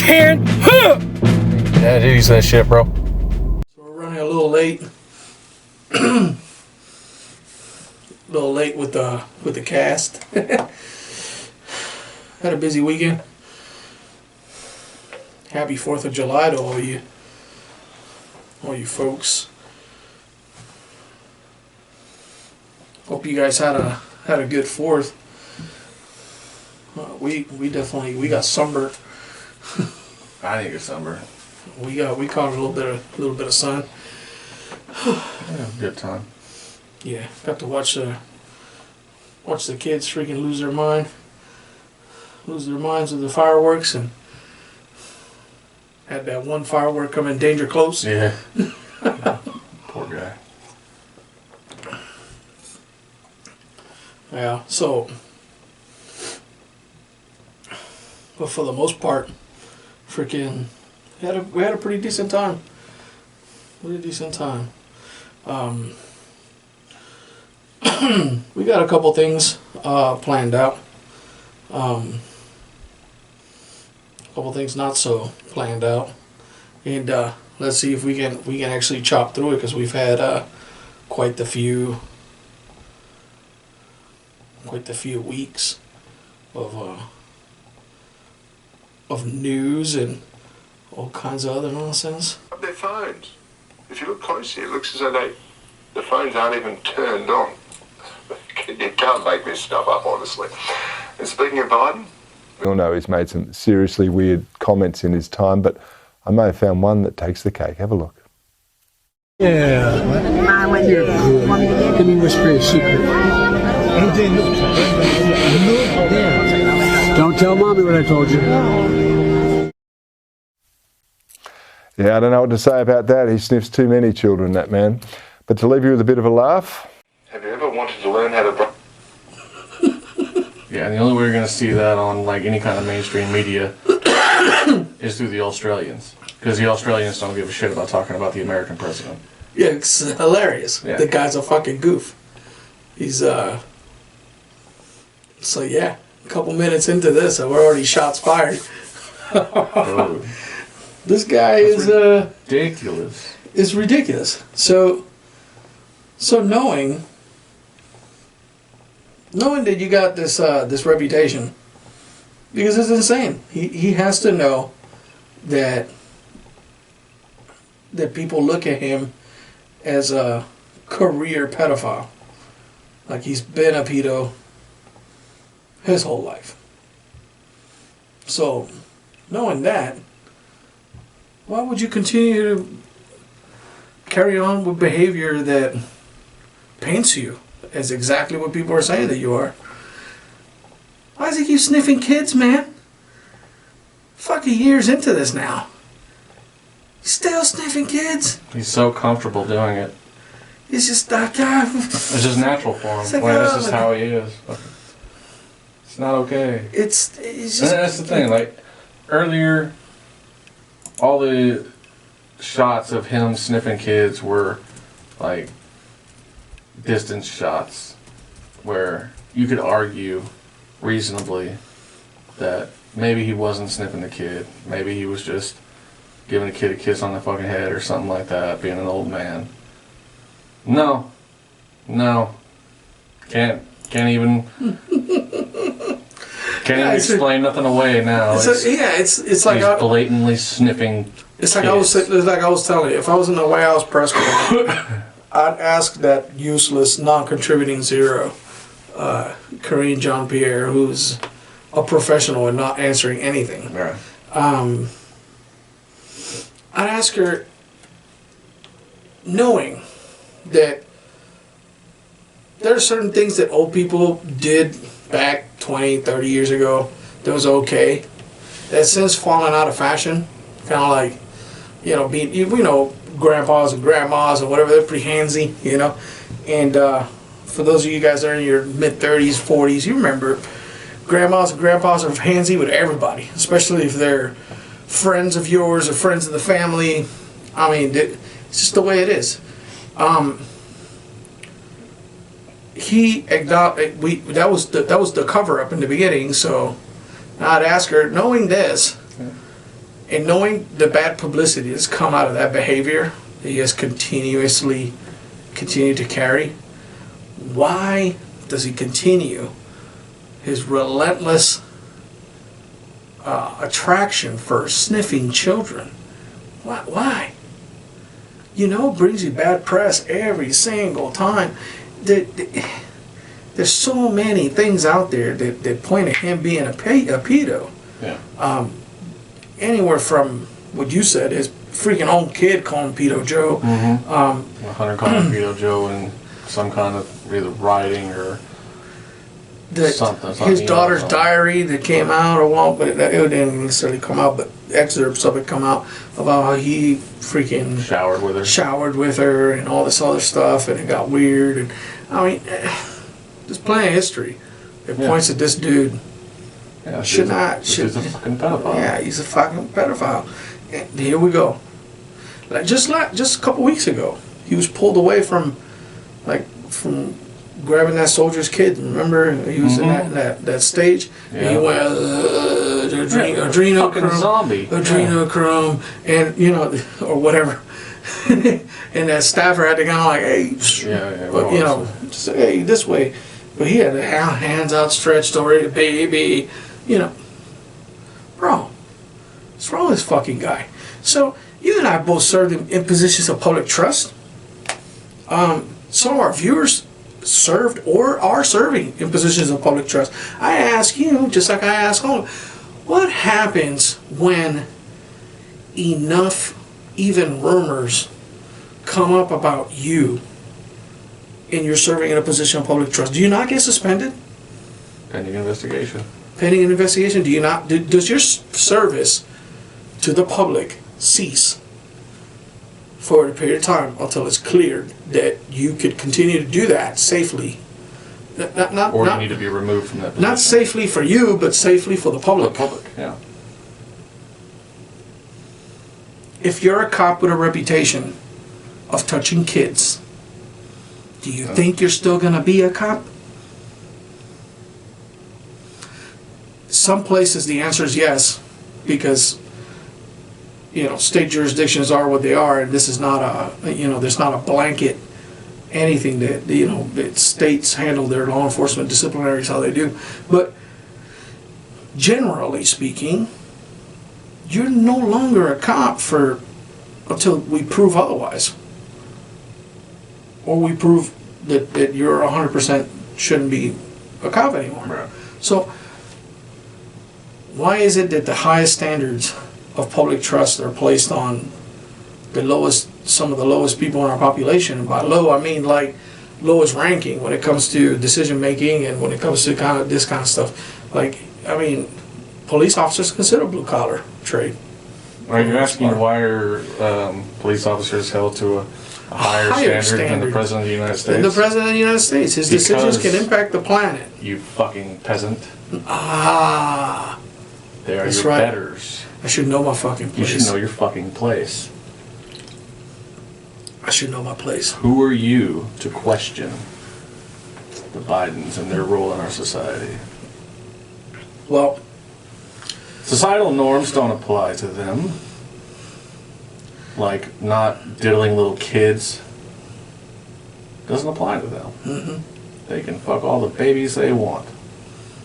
hand. Huh. Yeah, use that shit, bro. So we're running a little late. A little late with the cast. Had a busy weekend. Happy 4th of July to all you folks. Hope you guys had a good 4th. We got sunburned. I didn't get sunburned. We caught a little bit of sun. Yeah, good time. Yeah, got to watch the kids freaking lose their minds with the fireworks, and had that one firework come in danger close. Yeah. Poor guy. Yeah. So, but for the most part, freaking, we had a pretty decent time. We got a couple things planned out. A couple things not so planned out, and let's see if we can actually chop through it, because we've had quite the few weeks of news and all kinds of other nonsense. Their phones. If you look closely, it looks as though the phones aren't even turned on. You can't make this stuff up, honestly. And speaking of Biden, we all know he's made some seriously weird comments in his time, but I may have found one that takes the cake. Have a look. Yeah. You're good. Let me whisper a secret. Don't tell Mommy what I told you. Yeah, I don't know what to say about that. He sniffs too many children, that man. But to leave you with a bit of a laugh. have you ever wanted to learn how to... Yeah, and the only way you're going to see that on like any kind of mainstream media is through the Australians. Because the Australians don't give a shit about talking about the American president. Yeah, it's hilarious. Yeah. The guy's a fucking goof. He's so yeah, a couple minutes into this, and we're already shots fired. Oh, This guy is ridiculous. is ridiculous. So knowing that you got this reputation, because it's insane. He has to know that people look at him as a career pedophile. Like he's been a pedo his whole life. So knowing that, why would you continue to carry on with behavior that paints you as exactly what people are saying that you are? Why does he keep sniffing kids, man? Fucking years into this now. He's still sniffing kids. He's so comfortable doing it. He's just like, It's just natural for him. It's like, This is how he is. It's not okay. it's And just. that's the thing. Like earlier, all the shots of him sniffing kids were like distance shots, where you could argue reasonably that maybe he wasn't sniffing the kid. Maybe he was just giving a kid a kiss on the fucking head or something like that, being an old man. No. Can't even explain nothing away now. It's like he's blatantly sniffing. It's like I was telling you. If I was in the White House press corps, I'd ask that useless, non-contributing zero, Karine Jean-Pierre, who's a professional and not answering anything. Right. I'd ask her, knowing that there are certain things that old people did back 20, 30 years ago that was okay, that's since fallen out of fashion. Kind of like, being, grandpas and grandmas and whatever, they're pretty handsy, And for those of you guys that are in your mid-30s, 40s, you remember grandmas and grandpas are handsy with everybody, especially if they're friends of yours or friends of the family. I mean, it's just the way it is. That was the cover up in the beginning. So I'd ask her, knowing this, And knowing the bad publicity that's come out of that behavior that he has continued to carry, why does he continue his relentless attraction for sniffing children? Why? You know, brings you bad press every single time. There's so many things out there that point to him being a pedo. Yeah. Anywhere from what you said, his freaking own kid calling Pedo Joe. Hunter calling Pedo Joe and some kind of either writing or something. His daughter's diary that came out, but it didn't necessarily come out, but excerpts of it come out about how he freaking showered with her and all this other stuff, and it got weird. And I mean, there's plenty of history that points at this dude. Yeah, He's a fucking pedophile. Yeah, he's a fucking pedophile. And here we go. Like just a couple weeks ago, he was pulled away from grabbing that soldier's kid. Remember, he was in that stage. Yeah. And he went adrenochrome, and you know, or whatever. And that staffer had to kind of like, hey, but you know, just hey, this way. But he had the hands outstretched already, baby. You know, bro, what's wrong with this fucking guy? So you and I both served in positions of public trust. Some of our viewers served or are serving in positions of public trust. I ask you, just like I ask home, what happens when enough, even rumors, come up about you and you're serving in a position of public trust? Do you not get suspended? Pending investigation. Pending an investigation, do you not? Does your service to the public cease for a period of time until it's cleared that you could continue to do that safely? Or you need to be removed from that position. Not safely for you, but safely for the public. For the public, yeah. If you're a cop with a reputation of touching kids, do you think you're still going to be a cop? Some places the answer is yes, because you know, state jurisdictions are what they are, and this is not a, you know, there's not a blanket anything that, you know, that states handle their law enforcement disciplinaries how they do. But generally speaking, you're no longer a cop until we prove otherwise, or we prove that you're 100% shouldn't be a cop anymore. Right. So why is it that the highest standards of public trust are placed on some of the lowest people in our population? And by low, I mean like lowest ranking when it comes to decision making and when it comes to this kind of stuff. Like, I mean, police officers consider blue collar trade. Are you asking why are police officers held to a higher standard than the President of the United States? Than the President of the United States. His decisions can impact the planet. You fucking peasant. They are That's your right. betters. I should know my fucking place. You should know your fucking place. I should know my place. Who are you to question the Bidens and their role in our society? Well, societal norms don't apply to them. Like not diddling little kids. Doesn't apply to them. mm-hmm. They can fuck all the babies they want.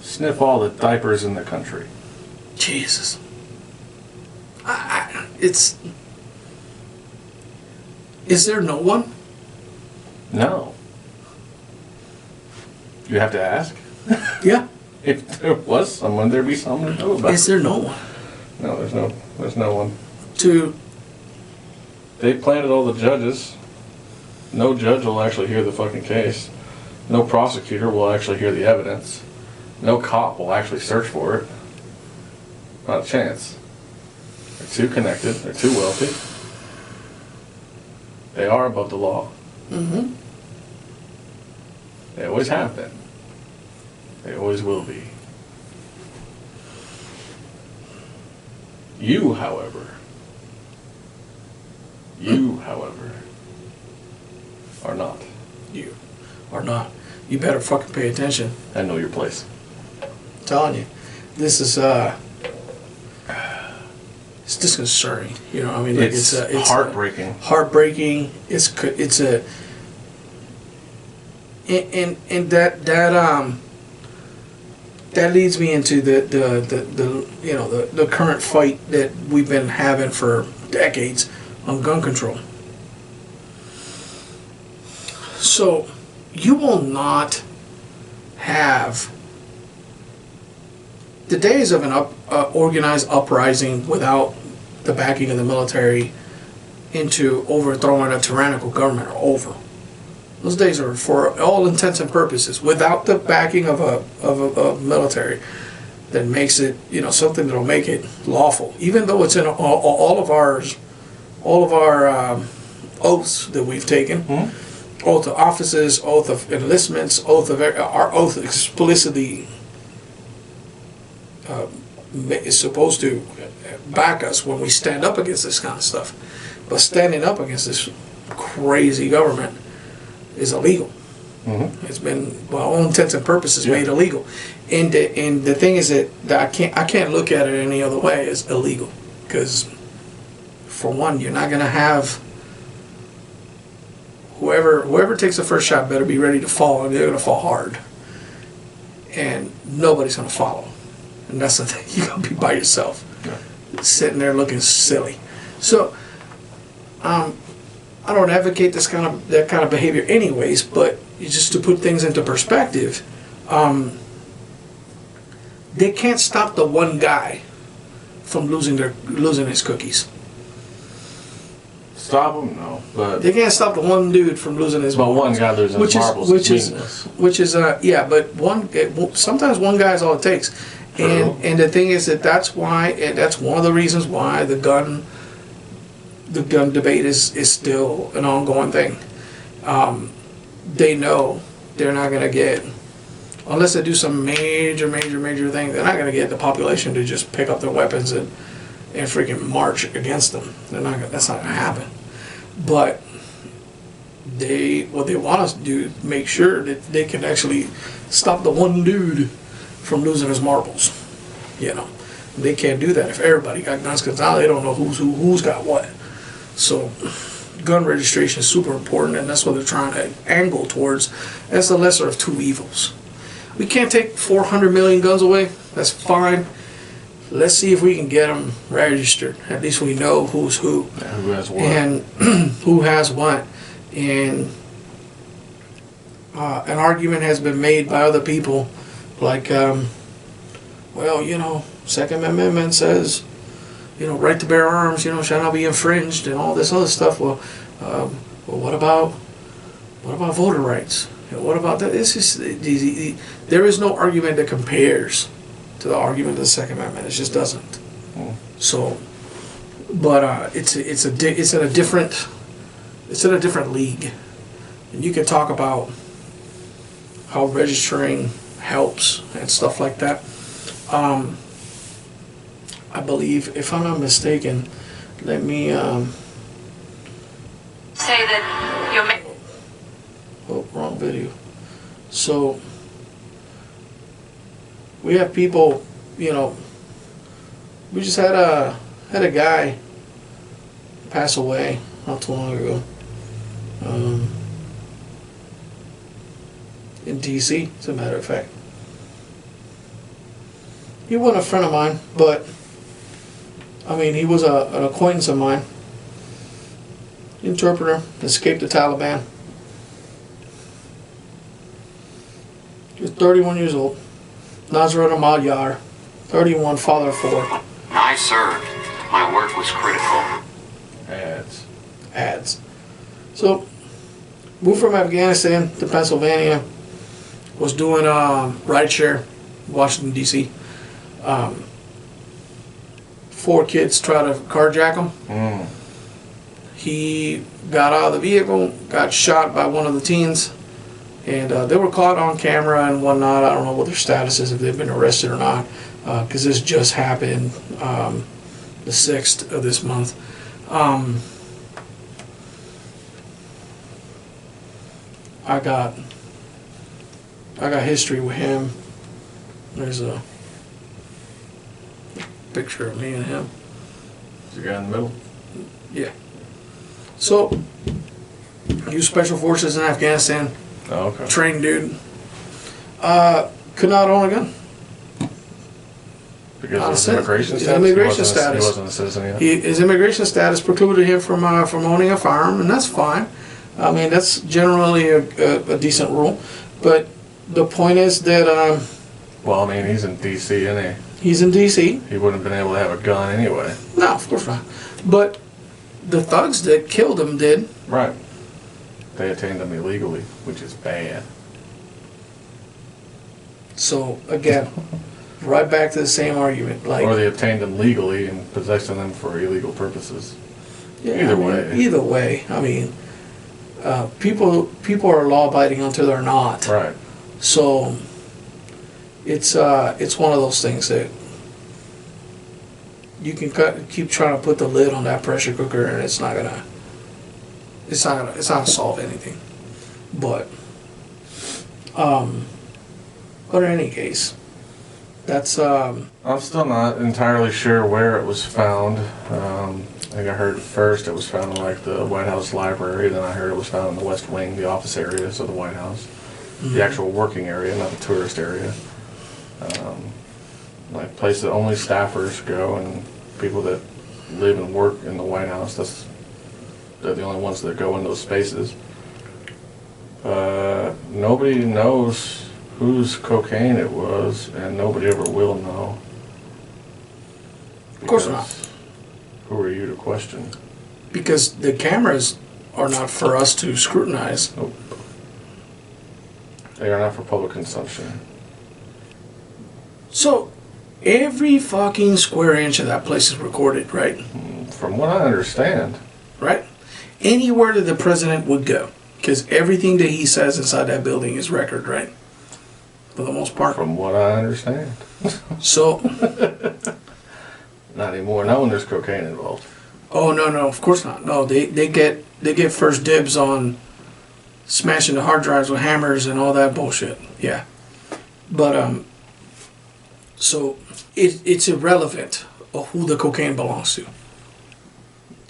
Sniff all the diapers in the country. Jesus. Is there no one? No. You have to ask. Yeah. If there was someone, there'd be someone to know about. Is there no one? No, there's no one. They planted all the judges. No judge will actually hear the fucking case. No prosecutor will actually hear the evidence. No cop will actually search for it. Not a chance. They're too connected. They're too wealthy. They are above the law. Mm-hmm. They always have been. They always will be. You, however, are not. You are not. You better fucking pay attention. And know your place. I'm telling you. This is it's disconcerting. You know, I mean, like It's it's heartbreaking. Heartbreaking. It's a and that leads me into the you know the current fight that we've been having for decades on gun control. So you will not have the days of an organized uprising without the backing of the military into overthrowing a tyrannical government are over. Those days are, for all intents and purposes, without the backing of a military that makes it, you know, something that'll make it lawful. Even though it's in all of our oaths that we've taken, oath of offices, oath of enlistments, our oath explicitly is supposed to back us when we stand up against this kind of stuff. But standing up against this crazy government is illegal. It's been, by all intents and purposes, made illegal. And the thing is that I can't look at it any other way as illegal, because for one, you're not gonna have whoever takes the first shot better be ready to fall, and they're gonna fall hard, and nobody's gonna follow. And that's the thing, you're gonna be by yourself, sitting there looking silly. So I don't advocate that kind of behavior anyways, but just to put things into perspective, they can't stop the one guy from losing his cookies. Stop him? No. But They can't stop the one dude from losing his one marbles. guy losing his marbles is meaningless. Yeah, but sometimes one guy is all it takes. And the thing is that's one of the reasons why the gun debate is still an ongoing thing. They know they're not going to get, unless they do some major thing, they're not going to get the population to just pick up their weapons and freaking march against them. That's not going to happen. But what they want us to do is make sure that they can actually stop the one dude from losing his marbles. You know, they can't do that if everybody got guns, because now they don't know who's got what. So gun registration is super important, and that's what they're trying to angle towards. That's the lesser of two evils. We can't take 400 million guns away. That's fine. Let's see if we can get them registered. At least we know who's who. Yeah, who has what. And who has what. And an argument has been made by other people, like, well, you know, Second Amendment says, you know, right to bear arms, you know, shall not be infringed, and all this other stuff. Well, what about voter rights? What about that? It's just there is no argument that compares to the argument of the Second Amendment. It just doesn't. So, but it's in a different league, and you can talk about how registering helps and stuff like that. I believe, if I'm not mistaken, let me say that you're oh, wrong video. So we have people, you know, we just had a guy pass away not too long ago in DC, as a matter of fact. He wasn't a friend of mine, but I mean, he was an acquaintance of mine. Interpreter, escaped the Taliban. He was 31 years old. Nazrat Ahmad Yar, 31, father of 4. I served. My work was critical. Ads. So, moved from Afghanistan to Pennsylvania. Was doing rideshare, Washington, D.C. 4 kids tried to carjack him. He got out of the vehicle, got shot by one of the teens, and they were caught on camera and whatnot. I don't know what their status is, if they've been arrested or not, because this just happened the 6th of this month. I got history with him. There's a picture of me and him. The guy in the middle. Yeah. So, U.S. Special Forces in Afghanistan, Oh, okay. trained dude, could not own a gun. Because of his Honestly, immigration his status. immigration He status. wasn't a citizen yet. His immigration status precluded him from owning a firearm, and that's fine. I mean, that's generally a decent rule. But the point is that Well, I mean, he's in D.C. and he's in D.C. he wouldn't have been able to have a gun anyway. No, of course not. But the thugs that killed him did. Right. They attained him illegally, which is bad. So, again, right back to the same argument. Like, Or they obtained them legally and possessed them for illegal purposes. yeah, either I mean, way. Either way. I mean, people are law abiding until they're not. Right. So it's one of those things that you can keep trying to put the lid on that pressure cooker, and it's not gonna solve anything. But in any case, that's I'm still not entirely sure where it was found. I think I heard first it was found in like the White House library, then I heard it was found in the West Wing, the office areas of the White House. The actual working area, not the tourist area. Like place that only staffers go and people that live and work in the White House. They're the only ones that go in those spaces. Nobody knows whose cocaine it was, and nobody ever will know. Of course not. Because who are you to question? because the cameras are not for us to scrutinize. Nope. They are not for public consumption. So every fucking square inch of that place is recorded, right? From what I understand, Right? Anywhere that the president would go, because everything that he says inside that building is record, right? For the most part. from what I understand. So, Not anymore. Not when there's cocaine involved. oh no, of course not. No, they get first dibs on smashing the hard drives with hammers and all that bullshit. Yeah, but so it's irrelevant of who the cocaine belongs to.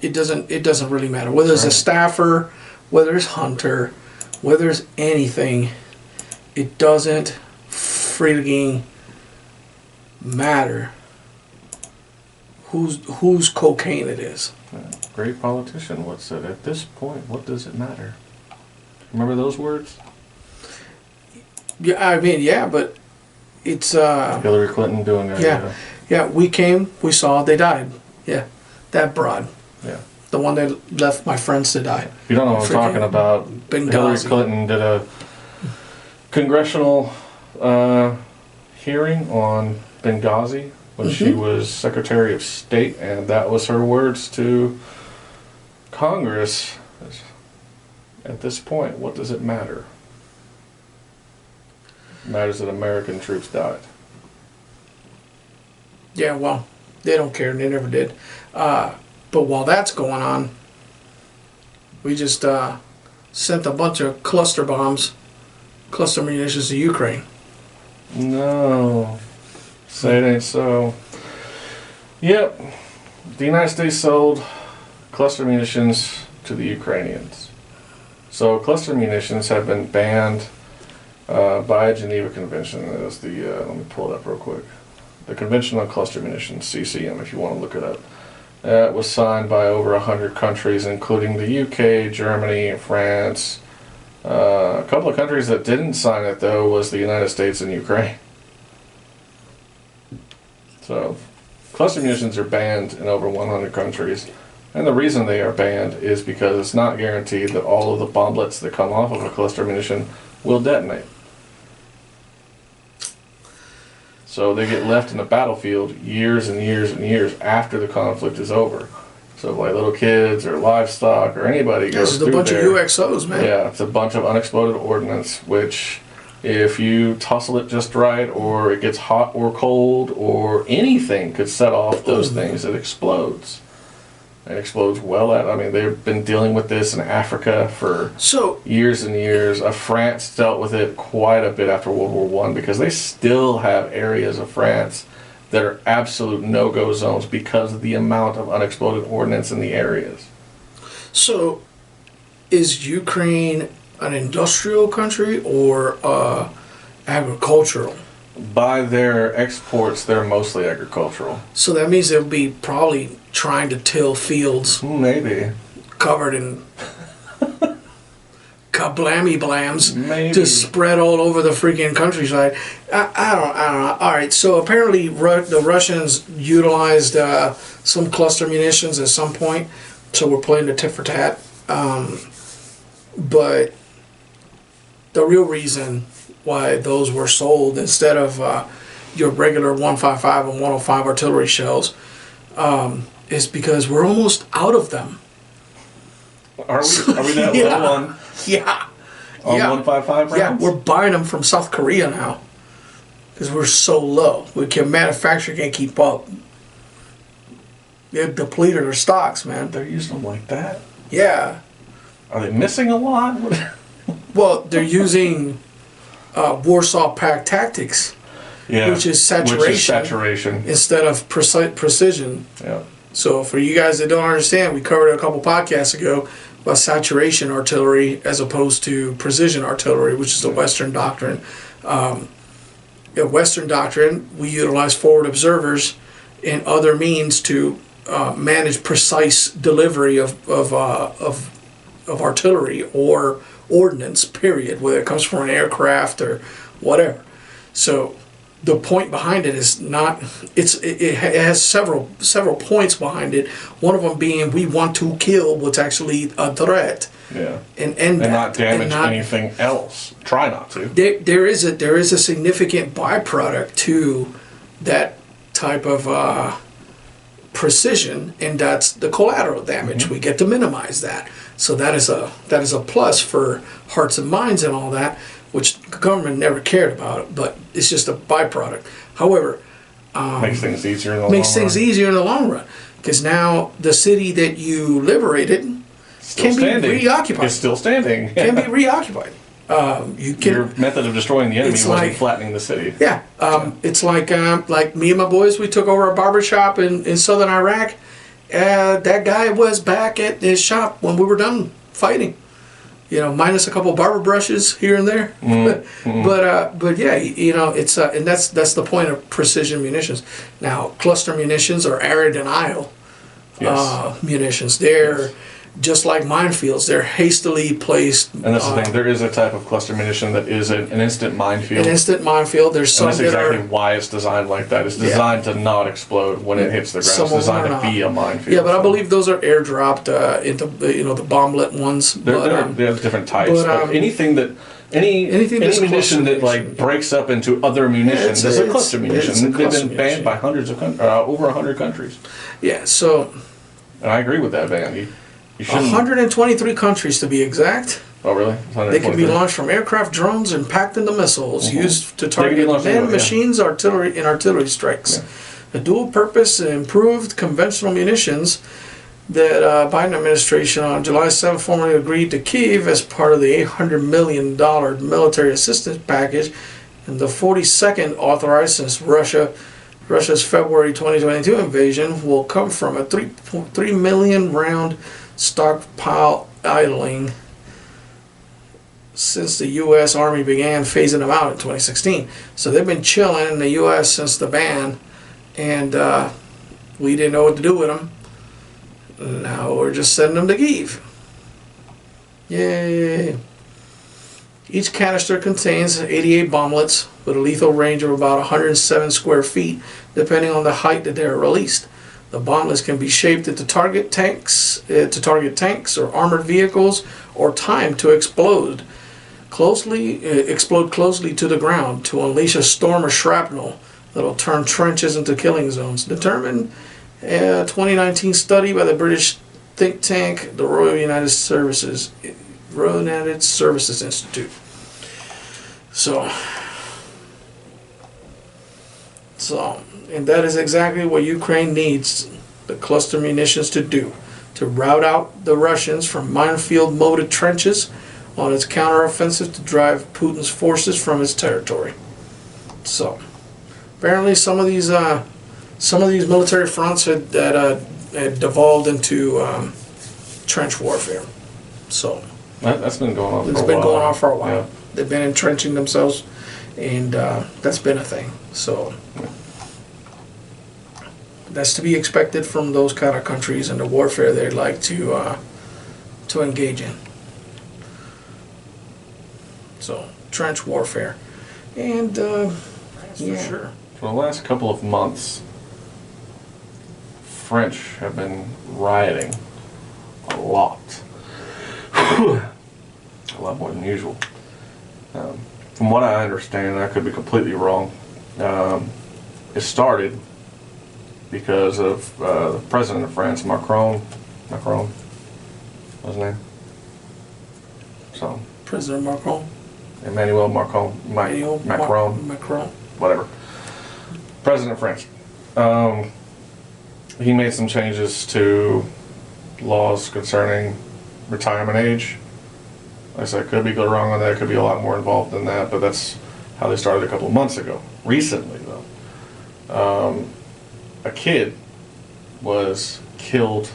It doesn't really matter whether it's a Right. staffer, whether it's Hunter, whether it's anything. It doesn't freaking matter whose cocaine it is. Great politician once said, "At this point, what does it matter?" Remember those words? Yeah, I mean, yeah, but it's Hillary Clinton doing a yeah. We came, we saw, they died. Yeah, that broad, yeah. the one that left my friends to die. If you don't know what I'm Freaking talking about, Benghazi. Hillary Clinton did a congressional hearing on Benghazi when she was Secretary of State, and that was her words to Congress. At this point, what does it matter? It matters that American troops died. Yeah, well, they don't care, and they never did. But while that's going on, we just sent a bunch of cluster bombs, cluster munitions to Ukraine. No. Say it ain't so. Yep. The United States sold cluster munitions to the Ukrainians. So cluster munitions have been banned by a Geneva Convention. That's the, let me pull it up real quick. The Convention on Cluster Munitions, CCM, if you want to look it up. It was signed by over 100 countries, including the UK, Germany, France. A couple of countries that didn't sign it, though, was the United States and Ukraine. So, cluster munitions are banned in over 100 countries. And the reason they are banned is because it's not guaranteed that all of the bomblets that come off of a cluster munition will detonate. So they get left in the battlefield years and years and years after the conflict is over. So if like little kids or livestock or anybody This goes is through a bunch there, of UXOs, man. yeah, it's a bunch of unexploded ordnance, which if you tussle it just right, or it gets hot or cold, or anything could set off those things, it explodes. It explodes well at, I mean, they've been dealing with this in Africa for So, years and years. France dealt with it quite a bit after World War I because they still have areas of France that are absolute no-go zones because of the amount of unexploded ordnance in the areas. So, is Ukraine an industrial country or agricultural? By their exports, they're mostly agricultural. So that means they'll be probably trying to till fields Maybe. covered in kablammy blams Maybe. to spread all over the freaking countryside. I don't know. All right, so apparently the Russians utilized some cluster munitions at some point, so we're playing the tit for tat. But the real reason why those were sold instead of your regular 155 and 105 artillery shells is because we're almost out of them. Are we that Yeah. low on Yeah. 155 rounds? Yeah, we're buying them from South Korea now because we're so low. We can manufacture can't keep up. They've depleted their stocks, man. They're using them like that? Yeah. Are they missing a lot? Well, they're using Warsaw Pact tactics Yeah. Which is saturation. Saturation. instead of precision. Yeah. So for you guys that don't understand, we covered it a couple podcasts ago about saturation artillery as opposed to precision artillery, which is the Western doctrine. In Western doctrine, we utilize forward observers and other means to manage precise delivery of artillery or ordnance, period, whether it comes from an aircraft or whatever. So the point behind it is not, it has several points behind it. One of them being we want to kill what's actually a threat Yeah. and end that. And not damage and not- anything else. Try not to. there is a significant byproduct to that type of precision, and that's the collateral damage. We get to minimize that, so that is a plus for hearts and minds and all that, which the government never cared about, but it's just a byproduct. However, Makes things easier in the makes long things run. easier in the long run, because now the city that you liberated Still can standing. be reoccupied. It's still standing. Can be reoccupied. You can. Your method of destroying the enemy It's wasn't like- flattening the city. Yeah, it's like me and my boys. We took over a barber shop in southern Iraq. That guy was back at his shop when we were done fighting. You know, minus a couple barber brushes here and there. But yeah, it's and that's the point of precision munitions. Now, cluster munitions are area denial Yes. munitions. They're just like minefields. They're hastily placed. And that's the thing. There is a type of cluster munition that is an instant minefield. An instant minefield. There's some And that's that exactly are. why it's designed like that. It's designed to not explode when it hits the ground. Some It's of them designed are to be a not. minefield. Yeah, but I So believe those are airdropped into the bomblet ones. there are different types. but, But anything that anything any that's munition cluster that like munition. breaks up into other munitions is a cluster munition. it's a They've cluster been munition. banned by hundreds of over 100 countries. Yeah, so And I agree with that ban. You shouldn't. 123 countries to be exact. Oh really? They can be 123. launched from aircraft, drones, and packed into missiles used to They can be target launched manned anywhere, yeah. machines, artillery, and artillery strikes. The dual-purpose and improved conventional munitions that Biden administration on July 7th formally agreed to Kyiv as part of the $800 million military assistance package, and the 42nd authorized since Russia's February 2022 invasion, will come from a 3 million round stockpile idling since the U.S. Army began phasing them out in 2016. So they've been chilling in the U.S. since the ban, and we didn't know what to do with them. Now we're just sending them to Kyiv. Yay! Each canister contains 88 bomblets with a lethal range of about 107 square feet, depending on the height that they are released. The bomblets can be shaped to target tanks or armored vehicles, or timed to explode closely to the ground to unleash a storm of shrapnel that'll turn trenches into killing zones. Determined a 2019 study by the British think tank, the Royal United Services Institute. So, and that is exactly what Ukraine needs the cluster munitions to do, to rout out the Russians from minefield-molded trenches on its counteroffensive to drive Putin's forces from his territory. So, apparently some of these some of these military fronts had devolved into trench warfare. So That's been going on for it's a been while. going on for a while. Yeah. They've been entrenching themselves, and that's been a thing. So that's to be expected from those kind of countries and the warfare they like to engage in. So trench warfare, and yeah, For sure. For the last couple of months, French have been rioting a lot. A lot more than usual. From what I understand, I could be completely wrong. It started because of the president of France, Macron. What's his name? So, President Macron. Emmanuel Macron. Macron. Whatever. President of France. He made some changes to laws concerning retirement age. Like I said, could be go wrong on that, could be a lot more involved than that, but that's how they started a couple of months ago. Recently, though, a kid was killed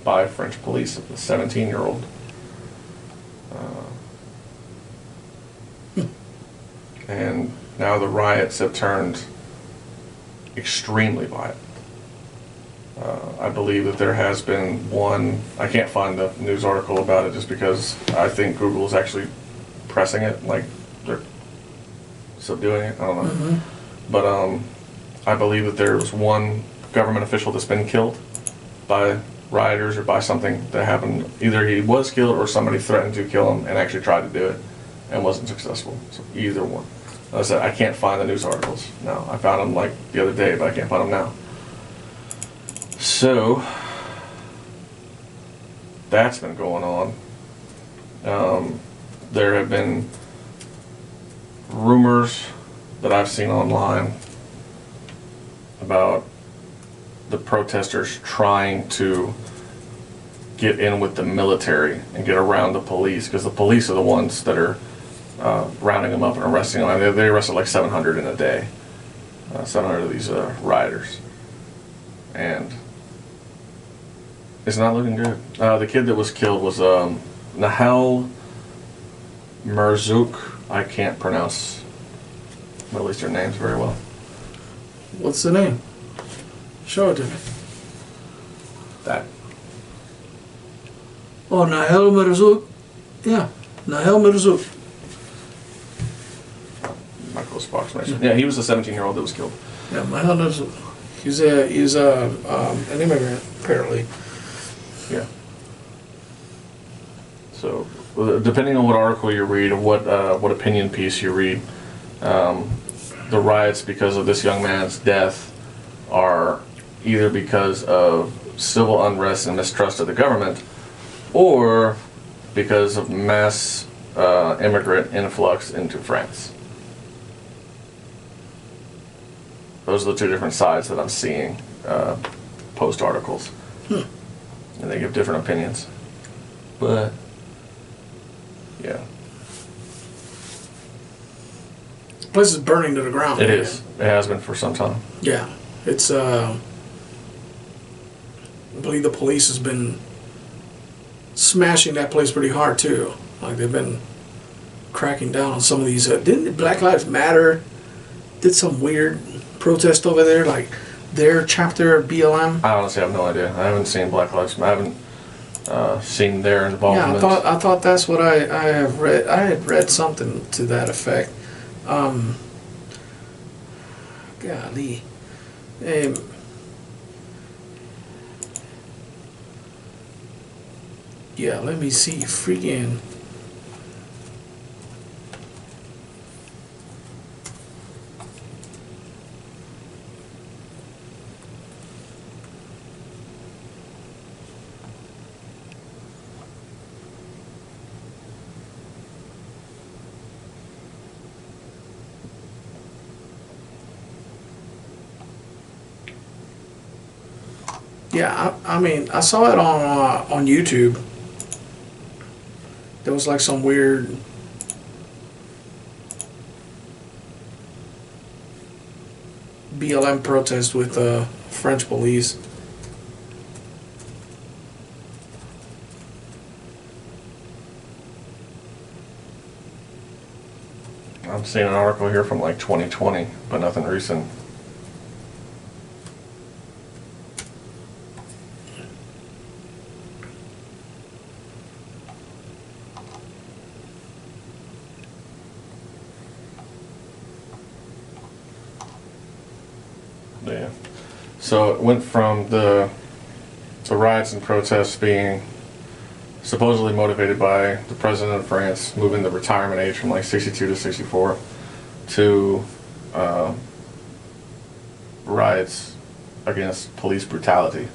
by French police, a 17-year-old. And now the riots have turned extremely violent. I believe that there has been one, I can't find the news article about it just because I think Google is actually pressing it, like they're subduing it, I don't know. Mm-hmm. But I believe that there was one government official that's been killed by rioters or by something that happened. Either he was killed or somebody threatened to kill him and actually tried to do it and wasn't successful. So either one. Like I said, I can't find the news articles now. I found them like the other day, but I can't find them now. So that's been going on. There have been rumors that I've seen online about the protesters trying to get in with the military and get around the police, because the police are the ones that are rounding them up and arresting them. I mean, they arrested like 700 in a day, 700 of these rioters, and it's not looking good. The kid that was killed was Nahel Merzouk. I can't pronounce Middle Eastern names very well. What's the name? Show it to me. That. Oh, Nahel Merzouk. Yeah, Nahel Merzouk. Michael Sparks mentioned. Yeah, he was the 17-year-old that was killed. Yeah, Nahel Merzouk. He's an immigrant apparently. Yeah. So, depending on what article you read or what opinion piece you read, the riots because of this young man's death are either because of civil unrest and mistrust of the government, or because of mass immigrant influx into France. Those are the two different sides that I'm seeing post articles. And they give different opinions. But, yeah. The place is burning to the ground. It is. It has been for some time. Yeah, it's. I believe the police has been smashing that place pretty hard too. Like they've been cracking down on some of these. Didn't Black Lives Matter did some weird protest over there? Like their chapter of BLM. I honestly have no idea. I haven't seen Black Lives Matter. I haven't seen their involvement. Yeah, I thought that's what I have read. I had read something to that effect. Golly. Yeah, let me see. Freaking. Yeah, I mean, I saw it on YouTube. There was like some weird BLM protest with French police. I'm seeing an article here from like 2020, but nothing recent. Yeah. So it went from the riots and protests being supposedly motivated by the president of France moving the retirement age from like 62 to 64 to riots against police brutality.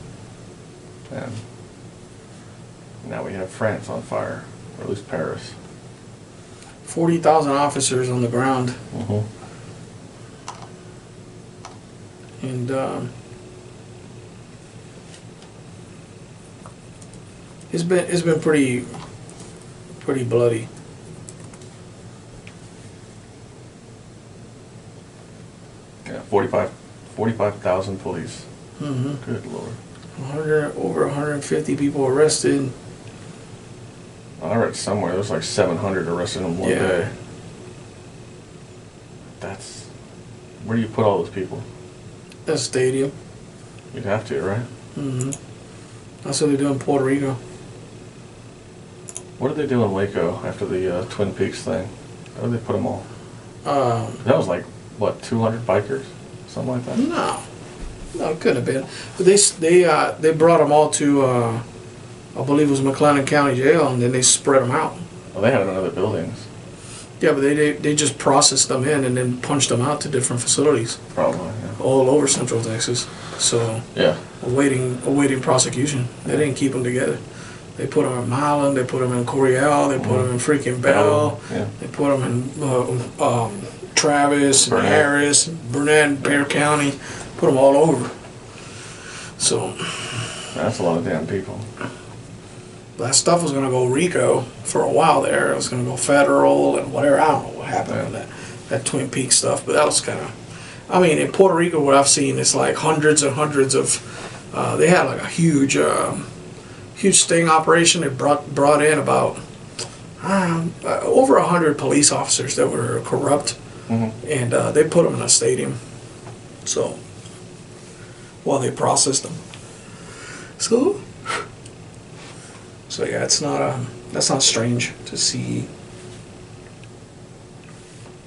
And now we have France on fire, or at least Paris. 40,000 officers on the ground. Mm-hmm. And it's been pretty bloody. Yeah, 45,000 police. Mm-hmm. Good Lord. Over 150 people arrested. I read somewhere there's like 700 arrested in one Yeah. day. That's, where do you put all those people? That stadium. You'd have to, right? Mm-hmm. That's what they do in Puerto Rico. What did they do in Waco after the Twin Peaks thing? How did they put them all? That was like, what, 200 bikers? Something like that? No, it couldn't have been. But they brought them all to, I believe it was McLennan County Jail, and then they spread them out. Well, they had them in other buildings, Yeah, but they just processed them in and then punched them out to different facilities probably. Yeah. all over Central Texas. So Yeah. awaiting prosecution. They didn't keep them together. They put them in Milan, they put them in Coryell, they put them in freaking Bell, Yeah. they put them in Travis, and Burnett. Harris, Burnett, and Pear County, put them all over. So That's a lot of damn people. that stuff was going to go RICO for a while there. It was going to go federal and whatever. I don't know what happened with that Twin Peaks stuff, but that was kind of. I mean, in Puerto Rico, what I've seen is like hundreds and hundreds of. They had like a huge sting operation. They brought in about over 100 police officers that were corrupt, and they put them in a stadium. So while they processed them, so yeah, it's not that's not strange to see.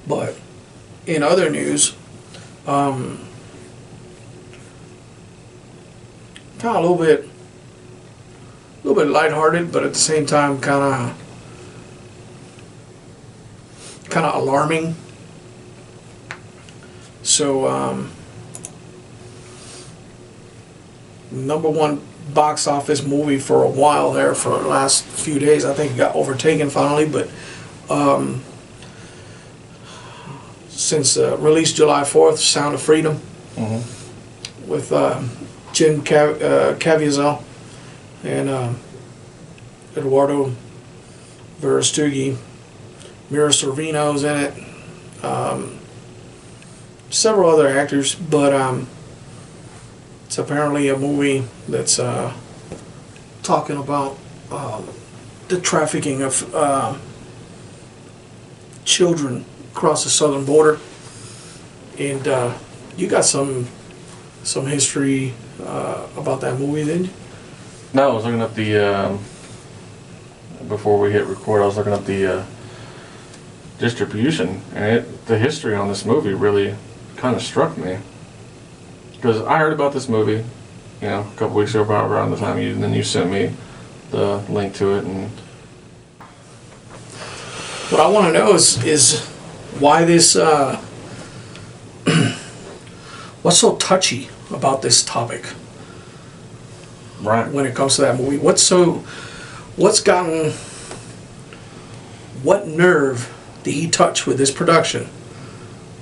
But in other news, kind of a little bit lighthearted, but at the same time kind of alarming. So number one box office movie for a while there, for the last few days, I think it got overtaken finally, but since release July 4th, Sound of Freedom, with Jim Caviezel and Eduardo Verastegi. Mira Sorvino's in it, several other actors, but it's apparently a movie that's talking about the trafficking of children across the southern border, and you got some history about that movie, didn't you? No, I was looking up the before we hit record. I was looking up the distribution, and the history on this movie really kind of struck me. Because I heard about this movie, a couple weeks ago, about around the time and then you sent me the link to it, and what I want to know is why this, what's so touchy about this topic right. when it comes to that movie? What nerve did he touch with this production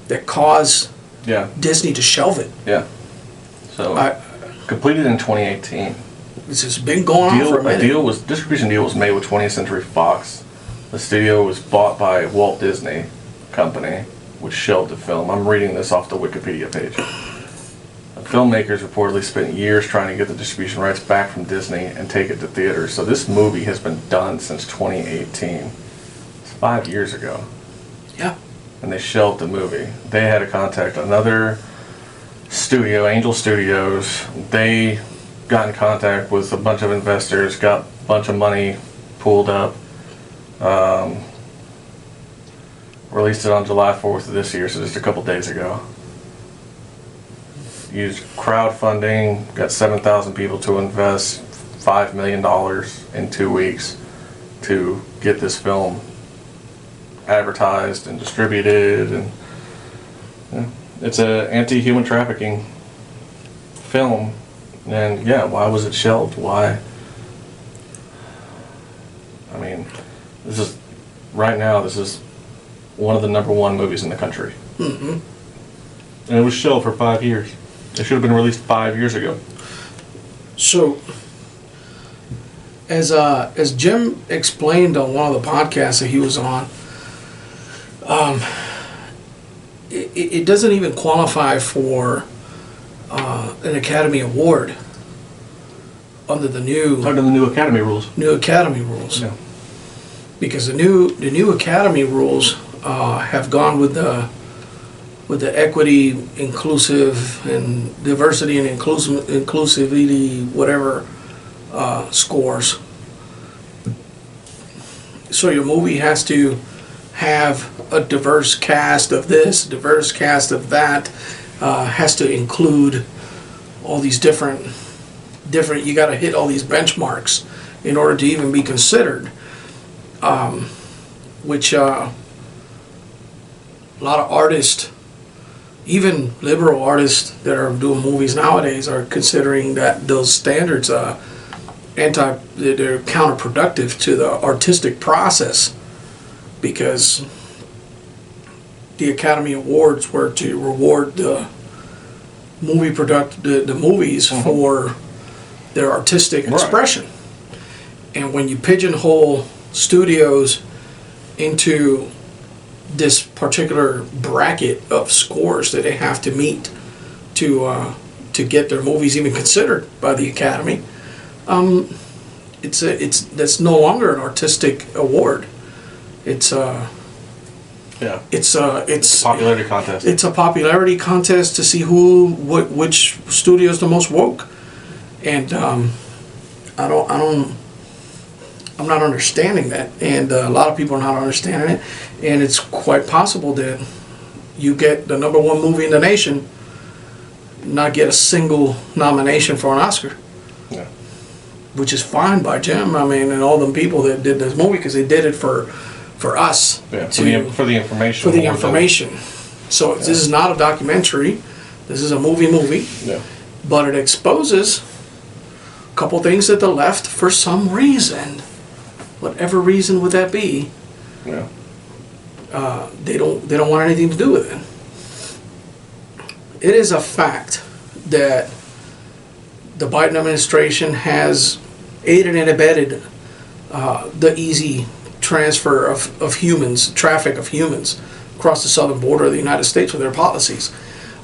that caused Yeah, Disney to shelve it? yeah. So completed in 2018. This has been going on for a minute. Distribution deal was made with 20th Century Fox. The studio was bought by Walt Disney Company, which shelved the film. I'm reading this off the Wikipedia page. filmmakers reportedly spent years trying to get the distribution rights back from Disney and take it to theaters. So this movie has been done since 2018. It's 5 years ago. Yeah. And they shelved the movie. They had to contact another studio, Angel Studios. They got in contact with a bunch of investors, got a bunch of money pulled up. Released it on July 4th of this year, so just a couple days ago. Used crowdfunding, got 7,000 people to invest $5 million in 2 weeks to get this film advertised and distributed, and yeah, it's a anti-human trafficking film. And yeah, why was it shelved? Why? I mean, this is right now. This is one of the #1 movies in the country, and it was shelved for 5 years. It should have been released 5 years ago. So, as Jim explained on one of the podcasts that he was on, it doesn't even qualify for an Academy Award under the new Academy rules. Academy rules. Yeah. Because the new Academy rules have gone with the equity, inclusive, and diversity and inclusivity, whatever scores. So your movie has to have a diverse cast of this, diverse cast of that, has to include all these different, you got to hit all these benchmarks in order to even be considered, which a lot of artists, even liberal artists that are doing movies nowadays, are considering that those standards they're counterproductive to the artistic process, because the Academy Awards were to reward the the movies for their artistic expression. And when you pigeonhole studios into this particular bracket of scores that they have to meet to get their movies even considered by the Academy, that's no longer an artistic award. It's Popularity contest. It's a popularity contest to see which studio is the most woke, and I'm not understanding that, and a lot of people are not understanding it, and it's quite possible that you get the #1 movie in the nation, not get a single nomination for an Oscar. Yeah. Which is fine by Jim, I mean, and all them people that did this movie, because they did it for us. Yeah, for the information. For the information. So this is not a documentary. This is a movie. Yeah. But it exposes a couple things that the left, for some reason, whatever reason would that be, Yeah. they don't want anything to do with it. It is a fact that the Biden administration has aided and abetted the easy transfer of humans, traffic of humans across the southern border of the United States with their policies.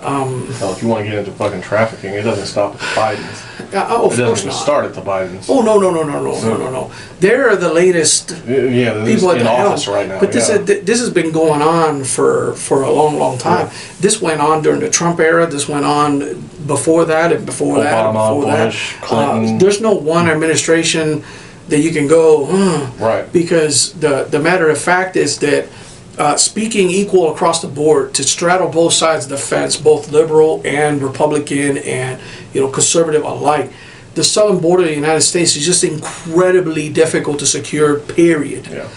Well, if you want to get into fucking trafficking, it doesn't stop at the Bidens. Of It course doesn't not. start at the Bidens. Oh, no. They're the latest Yeah, this people is at in the helm. office right now. But this yeah. this has been going on for a long time. Yeah. This went on during the Trump era. This went on before that, and before that, and Obama, before Bush, that. Clinton. There's no one administration that you can go, Right. because the matter of fact is that speaking equal across the board, to straddle both sides of the fence, both liberal and Republican and conservative alike, the southern border of the United States is just incredibly difficult to secure. Period. Yeah.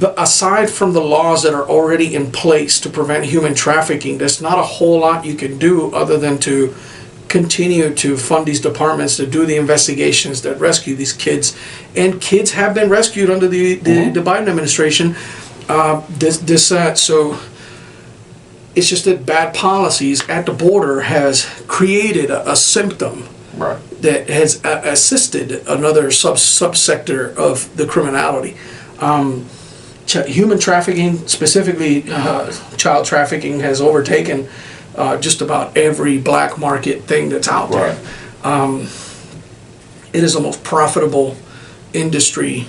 But aside from the laws that are already in place to prevent human trafficking, there's not a whole lot you can do other than to continue to fund these departments to do the investigations that rescue these kids. And kids have been rescued under the Biden administration. So it's just that bad policies at the border has created a symptom Right. that has assisted another subsector of the criminality. Human trafficking, specifically child trafficking, has overtaken just about every black market thing that's out there. Right. It is the most profitable industry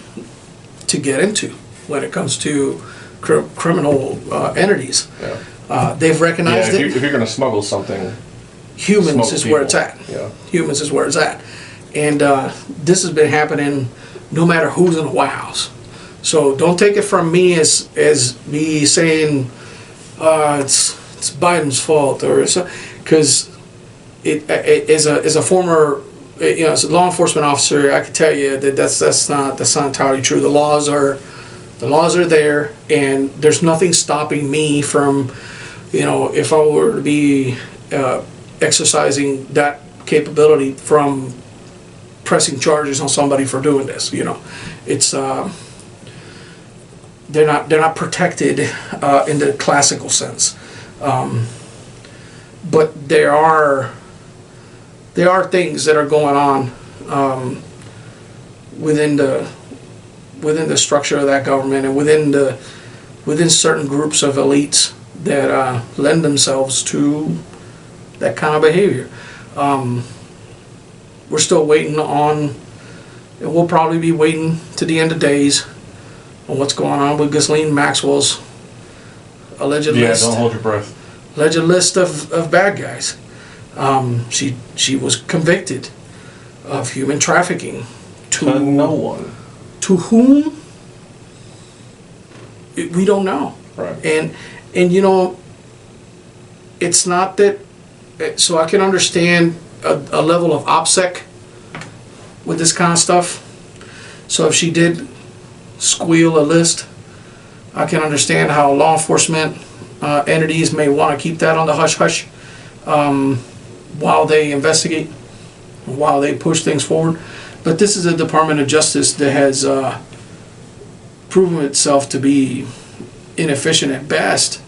to get into when it comes to criminal entities. Yeah. They've recognized Yeah, it. if you're going to smuggle something, Humans smoke is where it's people. at. Yeah. Humans is where it's at. And this has been happening no matter who's in the White House. So don't take it from me as me saying it's Biden's fault or because it as a former as a law enforcement officer, I can tell you that that's not entirely true. The laws are there, and there's nothing stopping me from, if I were to be exercising that capability from pressing charges on somebody for doing this. It's they're not protected in the classical sense, but there are things that are going on within the structure of that government and within certain groups of elites that lend themselves to that kind of behavior. We're still waiting on, and we'll probably be waiting to the end of days on what's going on with Ghislaine Maxwell's alleged list. don't hold your breath. Alleged list of bad guys. She was convicted of human trafficking To no one. to whom we don't know. Right. And it's not that. So I can understand a level of OPSEC with this kind of stuff. So if she did squeal a list, I can understand how law enforcement entities may want to keep that on the hush-hush while they investigate, while they push things forward. But this is a Department of Justice that has proven itself to be inefficient at best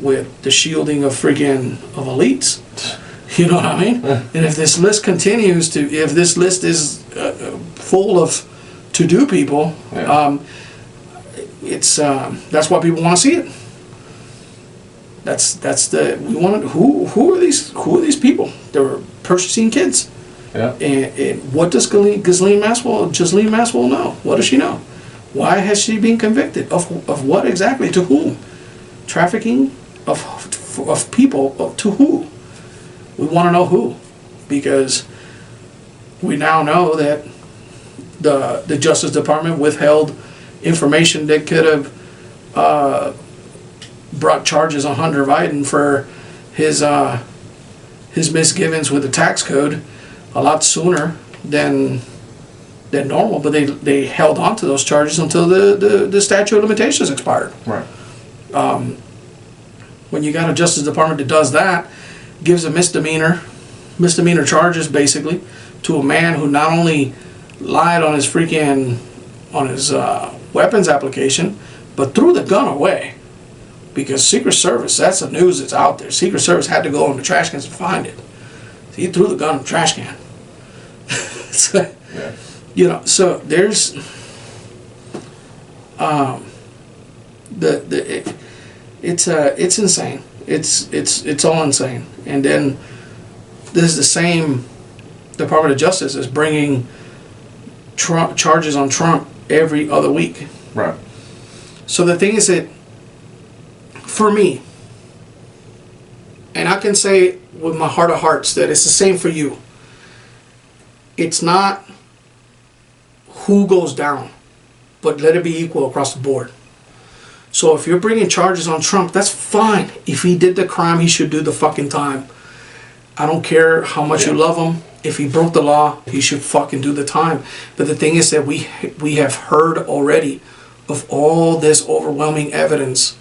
with the shielding of elites. You know what I mean? And if this list continues if this list is full of to-do people, Yeah. it's that's why people want to see it. We want to, who are these people? They were purchasing kids. Yeah. And what does Ghislaine Maxwell know? What does she know? Why has she been convicted of what exactly? To whom? Trafficking of people to who? We want to know who, because we now know that the Justice Department withheld information that could have brought charges on Hunter Biden for his misgivings with the tax code a lot sooner than normal, but they held on to those charges until the statute of limitations expired. Right. When you got a Justice Department that does that, gives a misdemeanor charges basically to a man who not only lied on his weapons application, but threw the gun away. Because Secret Service, that's the news that's out there. Secret Service had to go in the trash cans to find it. So he threw the gun in the trash can. So, Yeah. So there's it's insane. It's all insane. And then this is the same Department of Justice is bringing charges on Trump every other week. Right. So the thing is that, for me, and I can say with my heart of hearts that it's the same for you, it's not who goes down, but let it be equal across the board. So if you're bringing charges on Trump, that's fine. If he did the crime, he should do the fucking time. I don't care how much you love him. If he broke the law, he should fucking do the time. But the thing is that we have heard already of all this overwhelming evidence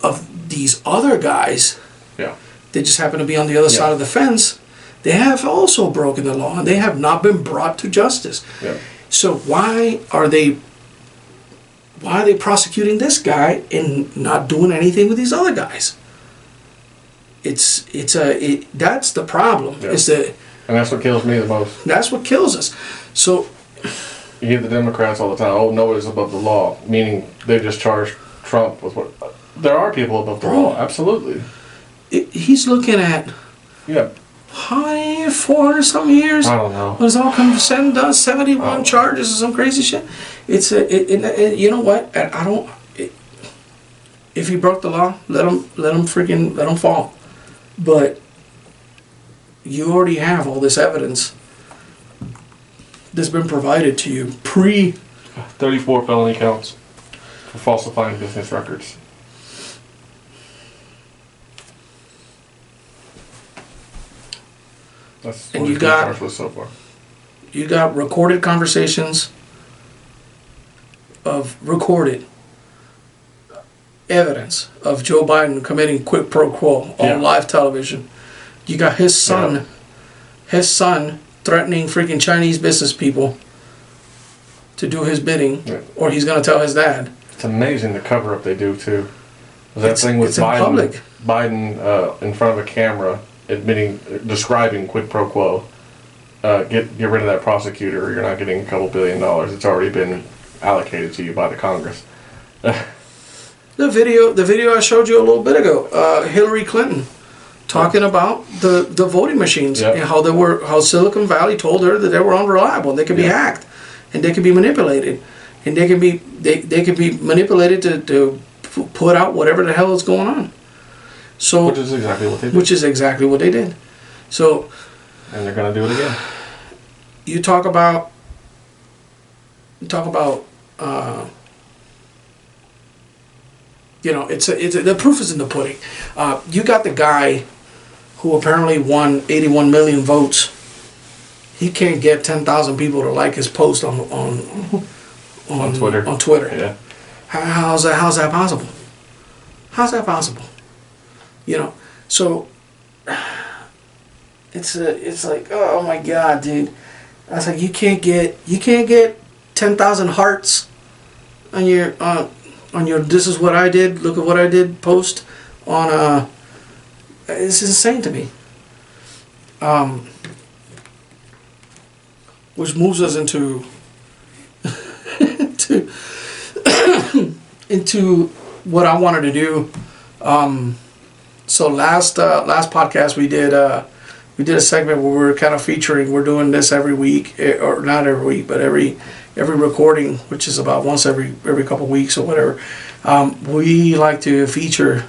of these other guys Yeah. that just happen to be on the other side of the fence. They have also broken the law and they have not been brought to justice. Yeah. So why are they prosecuting this guy and not doing anything with these other guys? That's the problem. Yeah. Is that And that's what kills me the most. that's what kills us. So You hear the Democrats all the time, oh, nobody's above the law, meaning they just charged Trump with what. There are people above the law, absolutely. he's looking at Yeah. how many 400 some years. I don't know. When it's all come said and done, 71 Oh. charges or some crazy shit. It's you know what? I don't. If he broke the law, let him fall. But you already have all this evidence that's been provided to you 34 felony counts for falsifying business records. That's And what you he's been got- charged with so far. You got recorded conversations of recorded evidence of Joe Biden committing quid pro quo on Yeah. live television. You got his son threatening freaking Chinese business people to do his bidding, Yeah. or he's gonna tell his dad. It's amazing the cover up they do too. That It's- thing with it's in Biden, public. Biden in front of a camera describing quid pro quo. Get rid of that prosecutor, or you're not getting a couple $1 billion. It's already been allocated to you by the Congress. The video I showed you a little bit ago, Hillary Clinton talking about the voting machines Yeah. and how Silicon Valley told her that they were unreliable and they could be Yeah. hacked and they could be manipulated and they can be manipulated to put out whatever the hell is going on. So Which is exactly what they did. which is exactly what they did. So And they're going to do it again. you talk about it's the proof is in the pudding. You got the guy who apparently won 81 million votes. He can't get 10,000 people to like his post on Twitter. On Twitter. Yeah. How's that possible? How's that possible? So it's like, oh my god, dude. I was like, you can't get 10,000 hearts on your this is what I did, look at what I did post on it's insane to me. Which moves us into into what I wanted to do. So last podcast we did a segment where we were kind of featuring. We're doing this every week, or not every week, but every recording, which is about once every couple weeks or whatever. We like to feature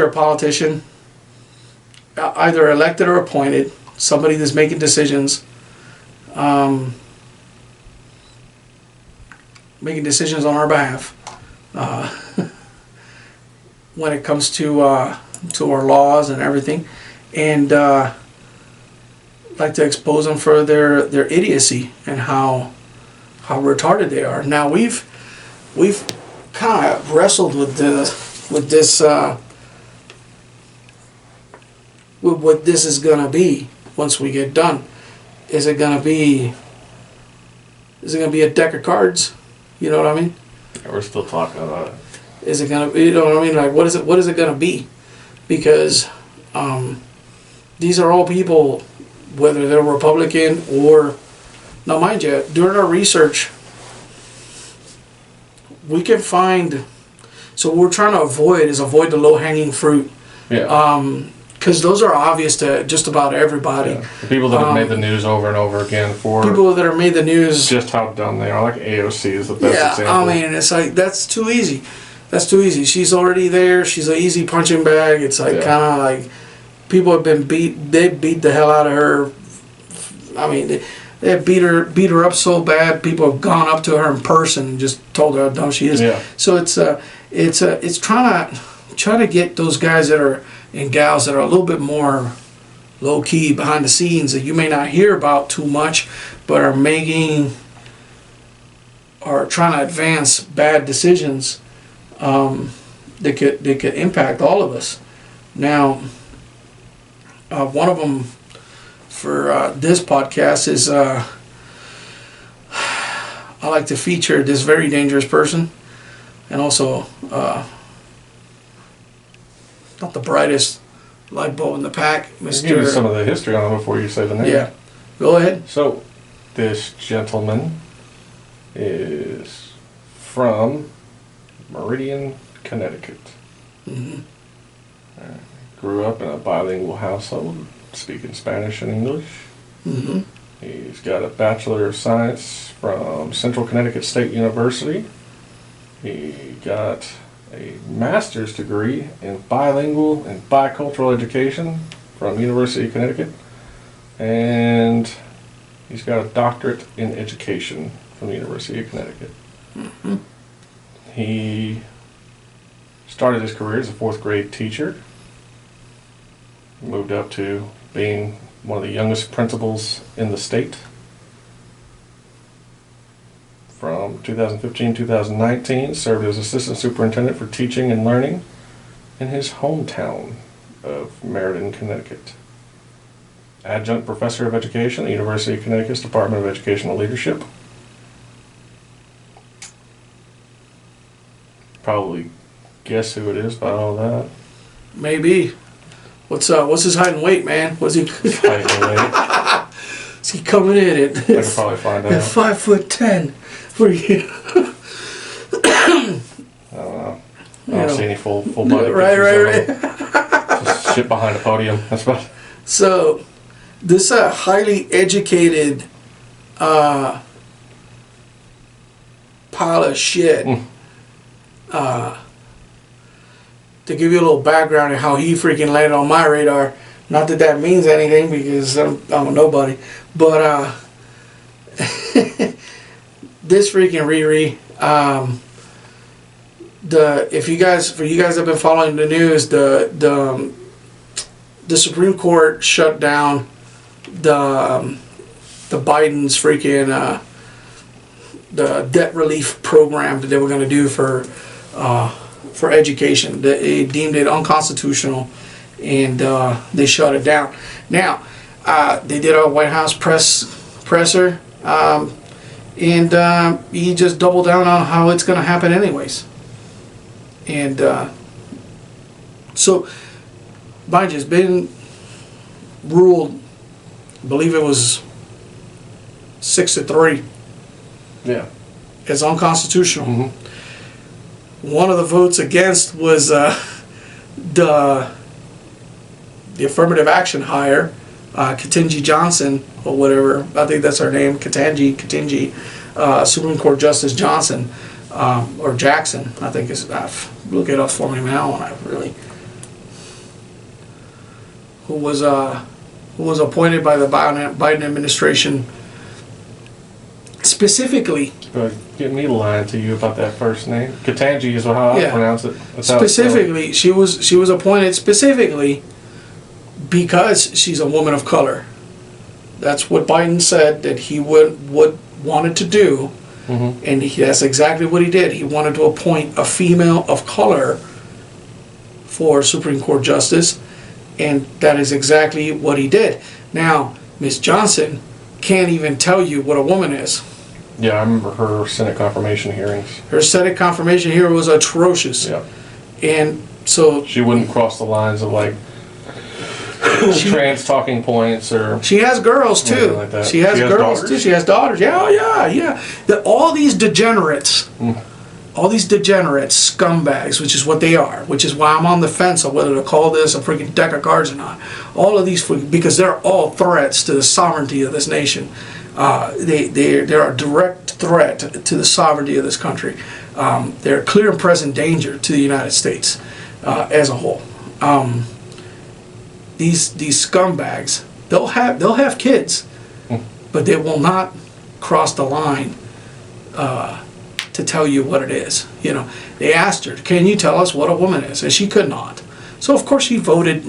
a politician, either elected or appointed, somebody that's making decisions. Making decisions on our behalf when it comes to our laws and everything, and like to expose them for their idiocy and how retarded they are. Now we've kind of wrestled with this with what this is gonna be once we get done. Is it gonna be a deck of cards? You know what I mean? We're still talking about it. Is it gonna? You know what I mean? Like, what is it? What is it gonna be? Because these are all people, whether they're Republican or now, mind you, during our research, we can find. So what we're trying to avoid the low hanging fruit. Yeah. Because those are obvious to just about everybody. Yeah. The people that have made the news over and over again for People that are made the news. just how dumb they are, like AOC is the best Yeah, example. I mean, it's like, that's too easy. That's too easy. She's already there. She's an easy punching bag. It's like, Yeah. kind of like, people have been they beat the hell out of her. I mean, they beat her up so bad, people have gone up to her in person and just told her how dumb she is. Yeah. So it's trying to get those guys that are, and gals that are a little bit more low key behind the scenes that you may not hear about too much, but are trying to advance bad decisions that could impact all of us. Now, one of them for this podcast is I like to feature this very dangerous person, and also not the brightest light bulb in the pack, Let's give you some Mr. of the history on it before you say the name. Yeah, go ahead. So, this gentleman is from Meridian, Connecticut. Grew up in a bilingual household, speaking Spanish and English. He's got a Bachelor of Science from Central Connecticut State University. He got a master's degree in bilingual and bicultural education from University of Connecticut. And he's got a doctorate in education from the University of Connecticut. He started his career as a 4th grade teacher. Moved up to being one of the youngest principals in the state. From 2015-2019, served as assistant superintendent for teaching and learning in his hometown of Meriden, Connecticut. Adjunct professor of education at the University of Connecticut's Department of Educational Leadership. Probably guess who it is by all that. Maybe. What's his height and weight, man? Was he? Height and weight. Is he coming in I could probably find at out. 5'10" for you? I don't know. I don't see any full body Right. pictures of him. Just shit behind a podium. That's about. So, this highly educated pile of shit. To give you a little background on how he freaking landed on my radar. Not that that means anything because I'm a nobody, but this freaking Riri. For you guys have been following the news, the Supreme Court shut down the Biden's freaking the debt relief program that they were going to do for education. They deemed it unconstitutional, and they shut it down. Now, they did a White House presser, and he just doubled down on how it's going to happen anyways. And so, mind you, it's been ruled, I believe it was 6-3. Yeah. It's unconstitutional. Mm-hmm. One of the votes against was the affirmative action hire, Ketanji Johnson, or whatever, I think that's her name, Ketanji, Supreme Court Justice Johnson, or Jackson, I think is, look it up for me now, and I really, who was appointed by the Biden administration specifically. Get me lying to you about that first name. Ketanji is how I pronounce it. That's how it's specifically, she was appointed specifically because she's a woman of color. That's what Biden said that he would wanted to do, and that's exactly what he did. He wanted to appoint a female of color for Supreme Court justice, and that is exactly what he did. Now, Ms. Johnson can't even tell you what a woman is. Yeah, I remember her Senate confirmation hearings. Her Senate confirmation hearing was atrocious. Yeah. And so She wouldn't cross the lines of like trans talking points or. she has girls too. Anything like that. She has girls daughters? too. She has daughters. Yeah. All these degenerates, scumbags, which is what they are, which is why I'm on the fence of whether to call this a freaking deck of cards or not. All of these, because they're all threats to the sovereignty of this nation. They're a direct threat to the sovereignty of this country. They're a clear and present danger to the United States as a whole. These scumbags, they'll have kids, but they will not cross the line to tell you what it is. You know, they asked her, "Can you tell us what a woman is?" And she could not. So of course she voted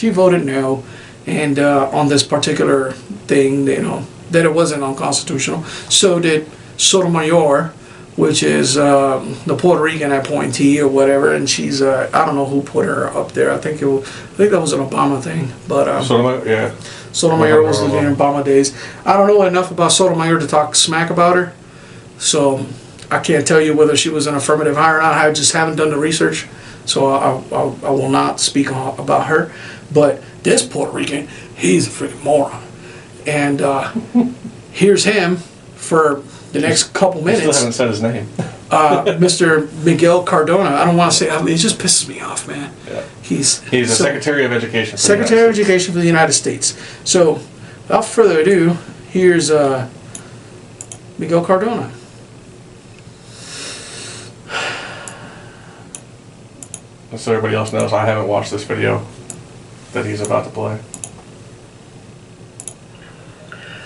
no, and on this particular thing, you know, that it wasn't unconstitutional. So did Sotomayor, which is the Puerto Rican appointee or whatever, and she's I don't know who put her up there. I think that was an Obama thing, but Sotomayor was in the Obama days. I don't know enough about Sotomayor to talk smack about her, so I can't tell you whether she was an affirmative hire or not. I just haven't done the research, so I will not speak about her. But this Puerto Rican, he's a freaking moron. And here's him for the next couple I still minutes, haven't said his name. Mr. Miguel Cardona. I don't want to say. I mean, it just pisses me off, man. Yeah. He's He's the Secretary of Education. For the Secretary of United States. Education for the United States. So, without further ado, here's Miguel Cardona. Just so everybody else knows, I haven't watched this video that he's about to play.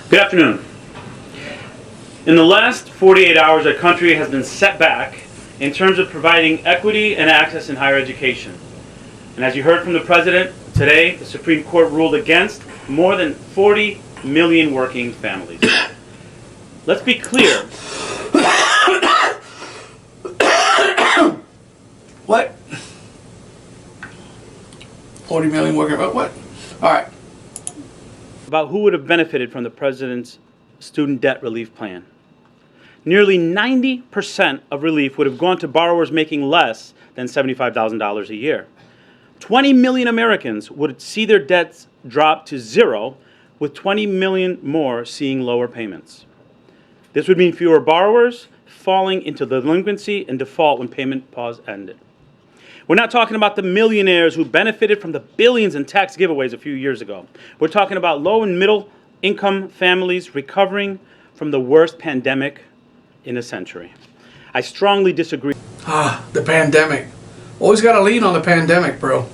Good afternoon. In the last 48 hours, our country has been set back in terms of providing equity and access in higher education. And as you heard from the President, today the Supreme Court ruled against more than 40 million working families. Let's be clear. What? 40 million working. What? All right. About who would have benefited from the President's student debt relief plan. Nearly 90% of relief would have gone to borrowers making less than $75,000 a year. 20 million Americans would see their debts drop to zero, with 20 million more seeing lower payments. This would mean fewer borrowers falling into delinquency and default when payment pause ended. We're not talking about the millionaires who benefited from the billions in tax giveaways a few years ago. We're talking about low and middle income families recovering from the worst pandemic in a century. I strongly disagree. The pandemic. Always got to lean on the pandemic, bro.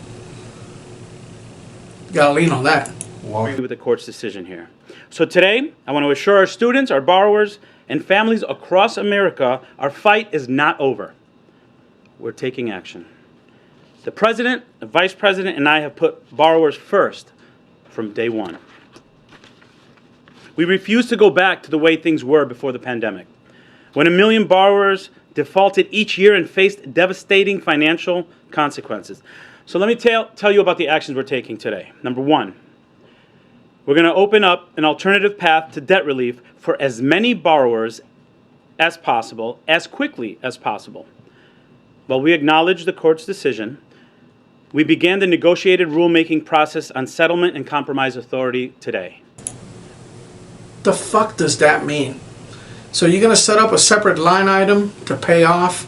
Got to lean on that. With the court's decision here. So today, I want to assure our students, our borrowers, and families across America, our fight is not over. We're taking action. The President, the Vice President, and I have put borrowers first from day one. We refuse to go back to the way things were before the pandemic, when 1 million borrowers defaulted each year and faced devastating financial consequences. So let me tell you about the actions we're taking today. Number one, we're going to open up an alternative path to debt relief for as many borrowers as possible, as quickly as possible. While we acknowledge the court's decision, we began the negotiated rulemaking process on settlement and compromise authority today. The fuck does that mean? So you're going to set up a separate line item to pay off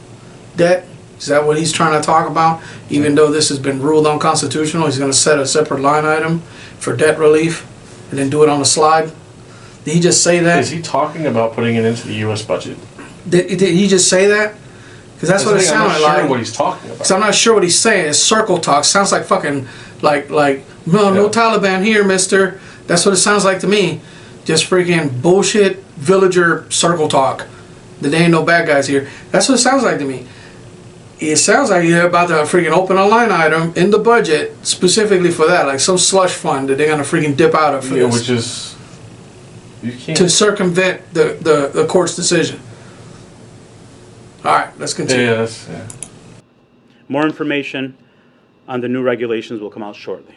debt? Is that what he's trying to talk about? Even though this has been ruled unconstitutional, he's going to set a separate line item for debt relief and then do it on the slide? Did he just say that? Is he talking about putting it into the U.S. budget? Did he just say that? Because that's what it sounded I'm not sure like. what he's talking about. Because I'm not sure what he's saying. It's circle talk. Sounds like fucking, no Taliban here, mister. That's what it sounds like to me. Just freaking bullshit villager circle talk. There ain't no bad guys here. That's what it sounds like to me. It sounds like you're about to freaking open a line item in the budget specifically for that. Like some slush fund that they're going to freaking dip out of for this. Which is, you can't. To circumvent the court's decision. Alright, let's continue. Yeah. More information on the new regulations will come out shortly.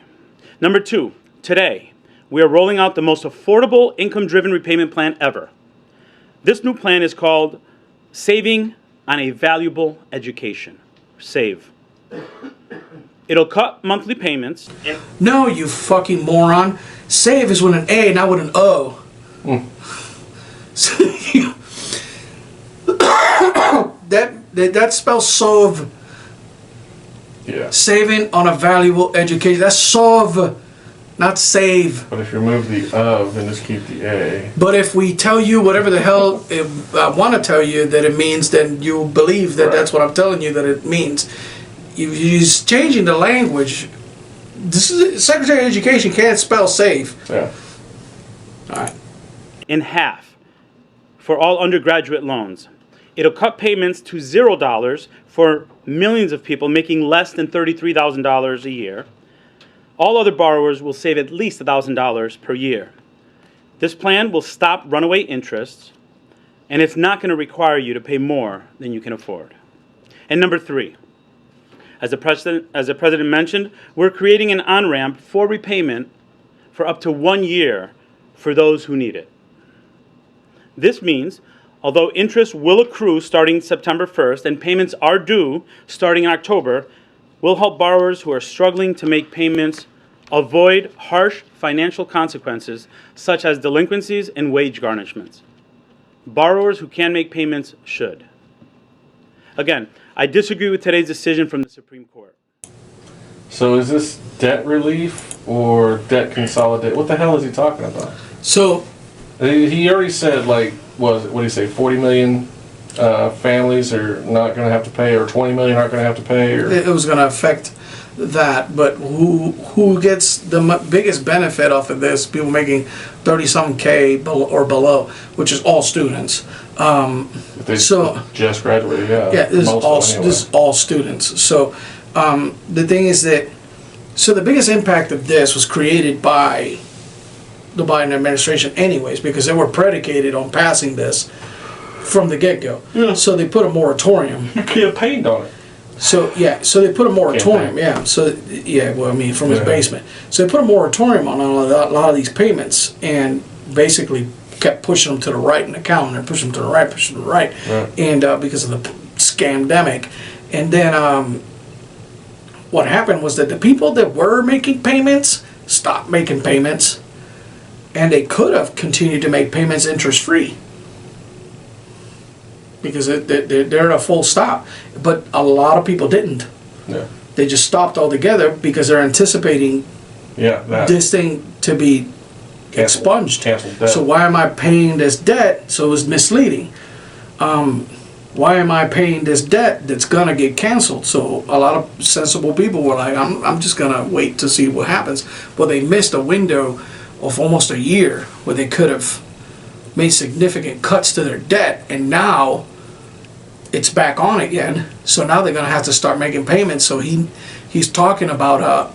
Number two, today, we are rolling out the most affordable income-driven repayment plan ever. This new plan is called Saving on a Valuable Education. SAVE. It'll cut monthly payments. No, you fucking moron. Save is with an A, not with an O. That spells solve. Yeah. Saving on a valuable education. That's solve, not save. But if you remove the of and just keep the A. But if we tell you whatever the hell I want to tell you that it means, then you believe that that's what I'm telling you that it means. He's changing the language. This is Secretary of Education can't spell save. Yeah. All right. In half for all undergraduate loans. It'll cut payments to $0 for millions of people making less than $33,000 a year. All other borrowers will save at least $1,000 per year. This plan will stop runaway interest, and it's not going to require you to pay more than you can afford. And number three, as the President mentioned, we're creating an on-ramp for repayment for up to 1 year for those who need it. This means, although interest will accrue starting September 1st and payments are due starting in October, we'll help borrowers who are struggling to make payments avoid harsh financial consequences such as delinquencies and wage garnishments. Borrowers who can make payments should. Again, I disagree with today's decision from the Supreme Court. So is this debt relief or debt consolidate? What the hell is he talking about? So He already said, like, what did he say? 40 million families are not going to have to pay, or 20 million aren't going to have to pay, or it was going to affect that, but who gets the biggest benefit off of this? People making 30-something K or below, which is all students. if they So just graduated. Yeah, yeah, this is most all of them anyway. this is all students. So the thing is that the biggest impact of this was created by the Biden administration, anyways, because they were predicated on passing this from the get-go. Yeah. So they put a moratorium. You campaigned on it. So yeah, so they put a moratorium. Campaign. Yeah, so yeah, well, I mean, from his Yeah. basement. So they put a moratorium on a lot of these payments, and basically kept pushing them to the right in the calendar, pushing them to the right, pushing them to the right, Right. and because of the scamdemic, and then what happened was that the people that were making payments stopped making payments, and they could have continued to make payments interest-free because they're at a full stop. But a lot of people didn't. Yeah, They just stopped altogether because they're anticipating yeah. That. this thing to be Canceled. expunged. Canceled debt. So why am I paying this debt? So it was misleading. Why am I paying this debt that's gonna get canceled? So a lot of sensible people were like, I'm just gonna wait to see what happens. Well, they missed a window of almost a year where they could have made significant cuts to their debt, and now it's back on again. So now they're gonna have to start making payments. So he's talking about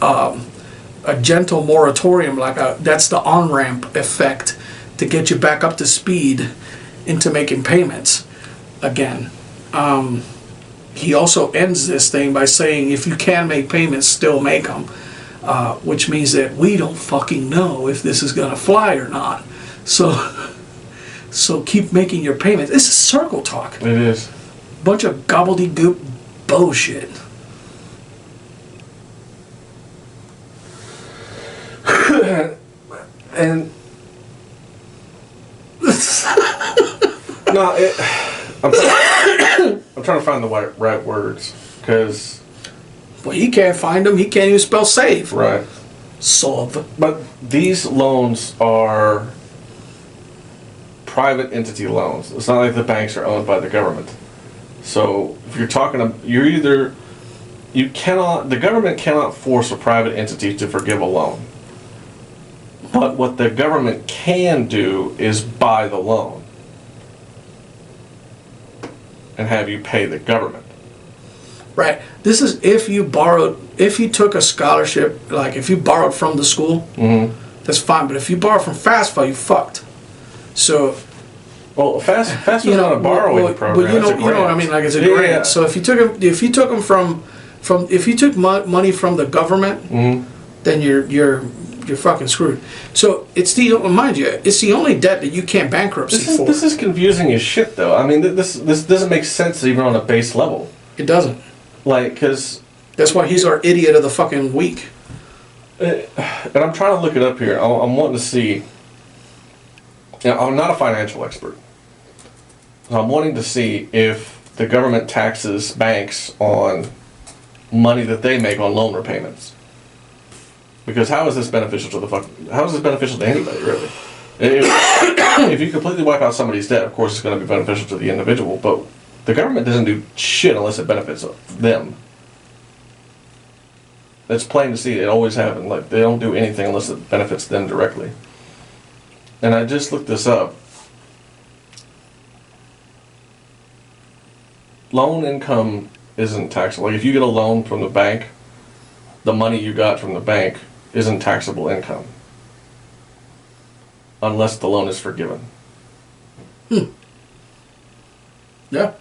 a gentle moratorium, that's the on-ramp effect to get you back up to speed into making payments again. He also ends this thing by saying, if you can make payments, still make them, which means that we don't fucking know if this is gonna fly or not. So keep making your payments. This is circle talk. It is. Bunch of gobbledygook bullshit. And no, I'm trying to find the right words, because Well, he can't find them. He can't even spell save. right. Solve. But these loans are private entity loans. It's not like the banks are owned by the government. So if you're talking, the government cannot force a private entity to forgive a loan. But what the government can do is buy the loan and have you pay the government. Right. This is if you took a scholarship, like if you borrowed from the school, that's fine. But if you borrow from FAFSA, you fucked. So Well, FAFSA is not a borrowing program. But you know, it's a grant. what I mean. Like it's a Yeah, grant. yeah. So if you took money from the government, then you're fucking screwed. So mind you, it's the only debt that you can't bankruptcy for. This is confusing as shit, though. I mean, this doesn't make sense even on a base level. It doesn't. Like, because, That's why he's our idiot of the fucking week. and I'm trying to look it up here. I'm wanting to see. I'm not a financial expert. I'm wanting to see if the government taxes banks on money that they make on loan repayments. Because how is this beneficial to how is this beneficial to anybody, really? If you completely wipe out somebody's debt, of course it's going to be beneficial to the individual, but the government doesn't do shit unless it benefits them. It's plain to see. It always happens. Like, they don't do anything unless it benefits them directly. And I just looked this up. Loan income isn't taxable. Like, if you get a loan from the bank, the money you got from the bank isn't taxable income. Unless the loan is forgiven. Yeah.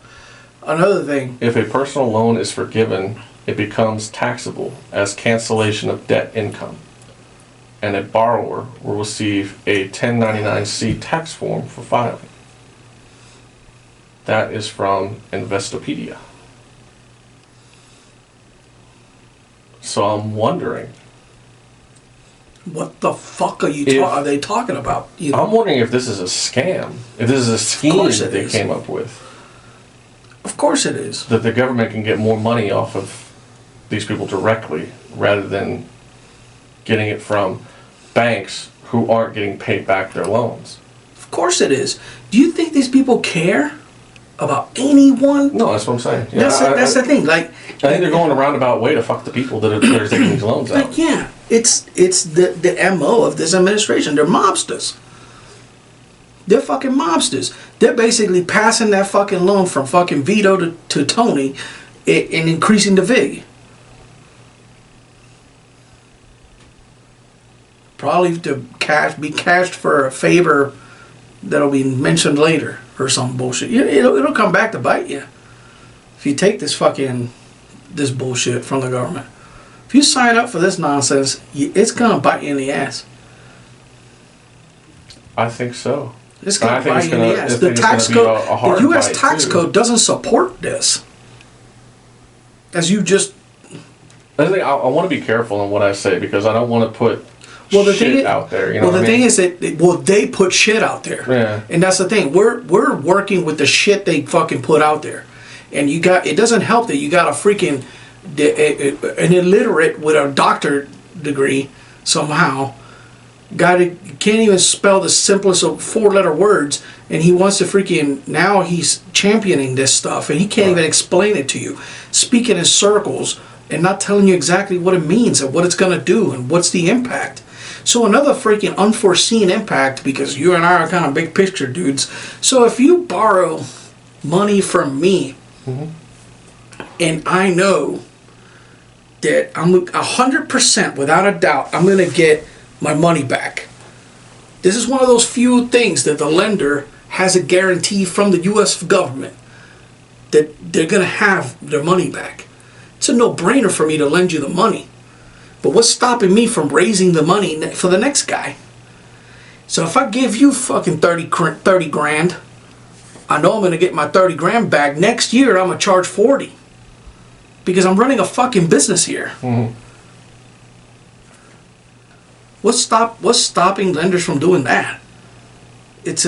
Another thing. If a personal loan is forgiven, it becomes taxable as cancellation of debt income. And a borrower will receive a 1099-C tax form for filing. That is from Investopedia. So I'm wondering, What the fuck are they talking about? You know? I'm wondering if this is a scam. If this is a scheme that they came up with. Of course it is. That the government can get more money off of these people directly rather than getting it from banks who aren't getting paid back their loans. Of course it is. Do you think these people care about anyone? No, that's what I'm saying. Yeah, That's the thing. Like, I think they're going a roundabout way to fuck the people that are taking these loans out. like, yeah, it's the MO of this administration. They're mobsters. They're fucking mobsters. They're basically passing that fucking loan from fucking Vito to Tony and increasing the VIG. Probably to be cashed for a favor that'll be mentioned later or some bullshit. It'll come back to bite you if you take this bullshit from the government. If you sign up for this nonsense, it's gonna bite you in the ass. I think so. It's gonna bite you in the ass. The tax code, the U.S. tax code doesn't support this. As you just. I think I want to be careful in what I say because I don't want to put shit out there. You know the what thing I mean? is that they put shit out there. Yeah. And that's the thing. We're working with the shit they fucking put out there, and it doesn't help that you got a freaking an illiterate with a doctorate degree somehow. Can't even spell the simplest of 4-letter words, and he wants to freaking, now he's championing this stuff, and he can't even explain it to you, speaking in circles and not telling you exactly what it means and what it's going to do and what's the impact. So another freaking unforeseen impact, because you and I are kind of big picture dudes. So if you borrow money from me, and I know that I'm 100% without a doubt I'm going to get my money back. This is one of those few things that the lender has a guarantee from the U.S. government that they're going to have their money back. It's a no-brainer for me to lend you the money. But what's stopping me from raising the money for the next guy? So if I give you fucking 30 grand, I know I'm going to get my 30 grand back. Next year I'm going to charge 40. Because I'm running a fucking business here. Mm-hmm. What's stopping lenders from doing that? It's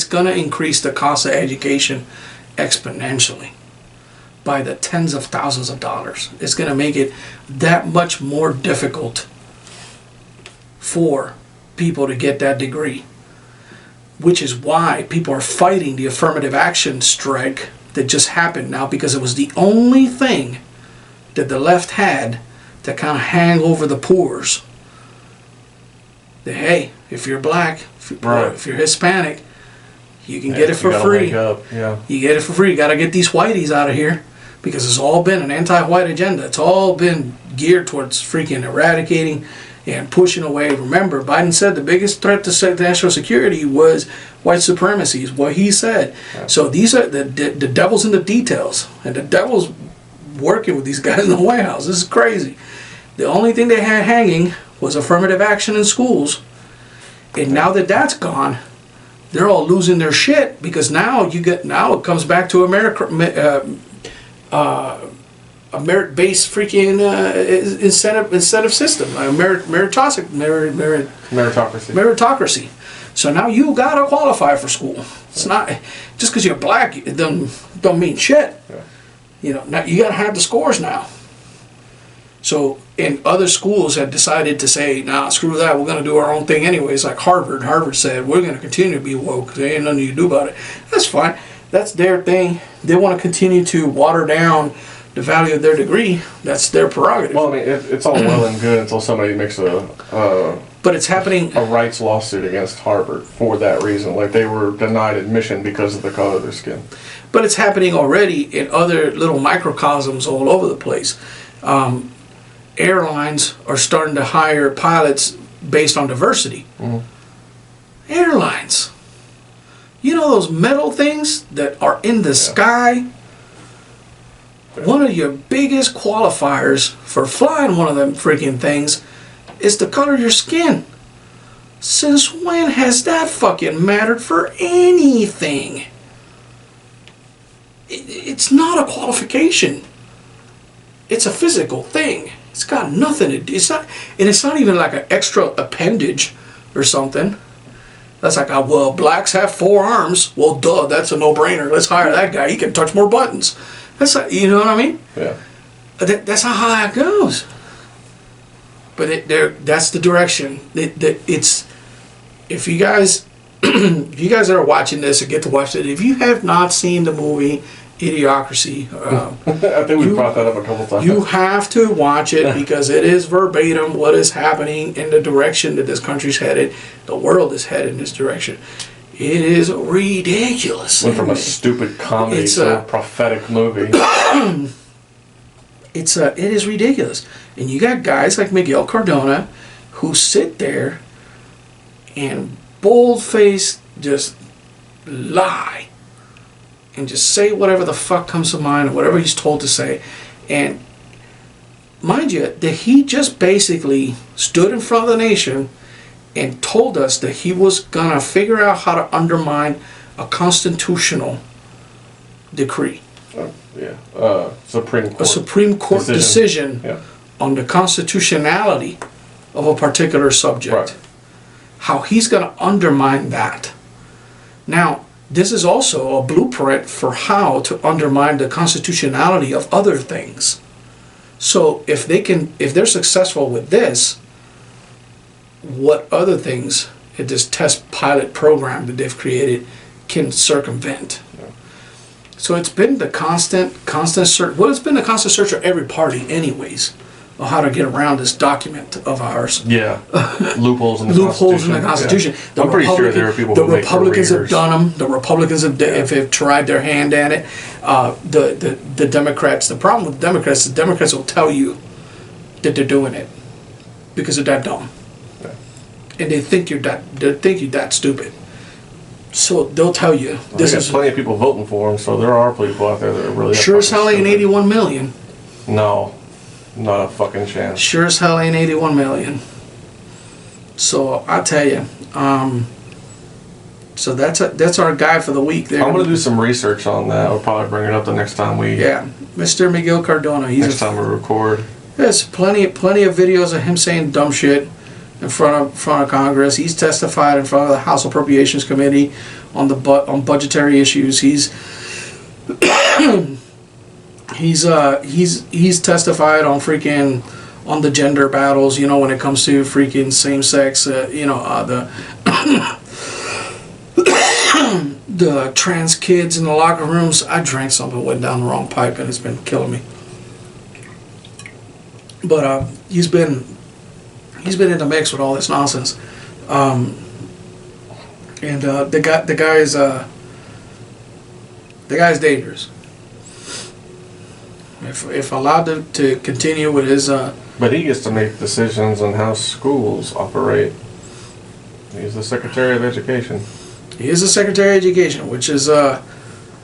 gonna increase the cost of education exponentially by the tens of thousands of dollars. It's gonna make it that much more difficult for people to get that degree, which is why people are fighting the affirmative action strike that just happened now, because it was the only thing that the left had to kind of hang over the pores. That, hey, if you're black, if you're Hispanic, you can get it for free. You get it for free. You got to get these whiteys out of here, because it's all been an anti-white agenda. It's all been geared towards freaking eradicating and pushing away. Remember, Biden said the biggest threat to national security was white supremacy, is what he said. Yeah. So these are the devil's in the details, and the devil's working with these guys in the White House. This is crazy. The only thing they had hanging was affirmative action in schools, and now that that's gone, they're all losing their shit, because now it comes back to a merit-based freaking incentive system, a meritocracy. So now you gotta qualify for school. It's not just because you're black, it don't mean shit. Yeah. You know, now you gotta have the scores now. So, and other schools have decided to say, nah, screw that, we're gonna do our own thing anyways. Like Harvard. Harvard said, we're gonna continue to be woke. There ain't nothing you can do about it. That's fine. That's their thing. They want to continue to water down the value of their degree. That's their prerogative. Well, I mean, it's all well and good until somebody makes but it's happening. A rights lawsuit against Harvard for that reason. Like, they were denied admission because of the color of their skin. But it's happening already in other little microcosms all over the place. Airlines are starting to hire pilots based on diversity. Mm-hmm. Airlines. You know those metal things that are in the sky? One of your biggest qualifiers for flying one of them freaking things is the color of your skin. Since when has that fucking mattered for anything? It's not a qualification. it's a physical thing. It's got nothing. It's not, and it's not even like an extra appendage or something. That's like, well, blacks have 4 arms. Well, duh, that's a no-brainer. Let's hire that guy. He can touch more buttons. That's like, you know what I mean? Yeah. That's not how that goes. But that's the direction. It's, if you guys, if you guys that are watching this or get to watch it, if you have not seen the movie Idiocracy, I think we brought that up a couple times. you have to watch it because it is verbatim what is happening in the direction that this country's headed. The world is headed in this direction. It is ridiculous. Went from a stupid comedy It's to a prophetic movie. It is ridiculous. And you got guys like Miguel Cardona who sit there and bold-faced just lie and just say whatever the fuck comes to mind or whatever he's told to say. And mind you, that he just basically stood in front of the nation and told us that he was gonna figure out how to undermine a constitutional decree, Supreme Court. a Supreme Court decision Yeah. on the constitutionality of a particular subject. Right. How he's gonna undermine that. Now, this is also a blueprint for how to undermine the constitutionality of other things. So if they're successful with this, what other things in this test pilot program that they've created can circumvent? So it's been the constant search. Well, it's been the constant search of every party, anyways, of how to get around this document of ours. Yeah. Loopholes in the Loopholes in the Constitution. Constitution. Yeah. I'm pretty sure there are people The who make Republicans have careers. done them. The Republicans have tried their hand at it. The Democrats. The problem with the Democrats will tell you that they're doing it because they're that dumb, and they think you're that stupid. So they'll tell you this There's is plenty of people voting for him, so there are people out there that are really sure as hell ain't stupid. 81 million. No, not a fucking chance. Sure as hell ain't 81 million. So I tell you, so that's our guy for the week. There. I'm gonna do some research on that. I'll probably bring it up the next time Mr. Miguel Cardona. next time we record. There's plenty of videos of him saying dumb shit in front of Congress. He's testified in front of the House Appropriations Committee on budgetary issues. He's testified on on the gender battles. You know, when it comes to freaking same sex. The trans kids in the locker rooms. I drank something, went down the wrong pipe, and it's been killing me. But he's been in the mix with all this nonsense, and the guy's dangerous. If allowed to continue with his, But he gets to make decisions on how schools operate. He's the Secretary of Education. he is the Secretary of Education, which is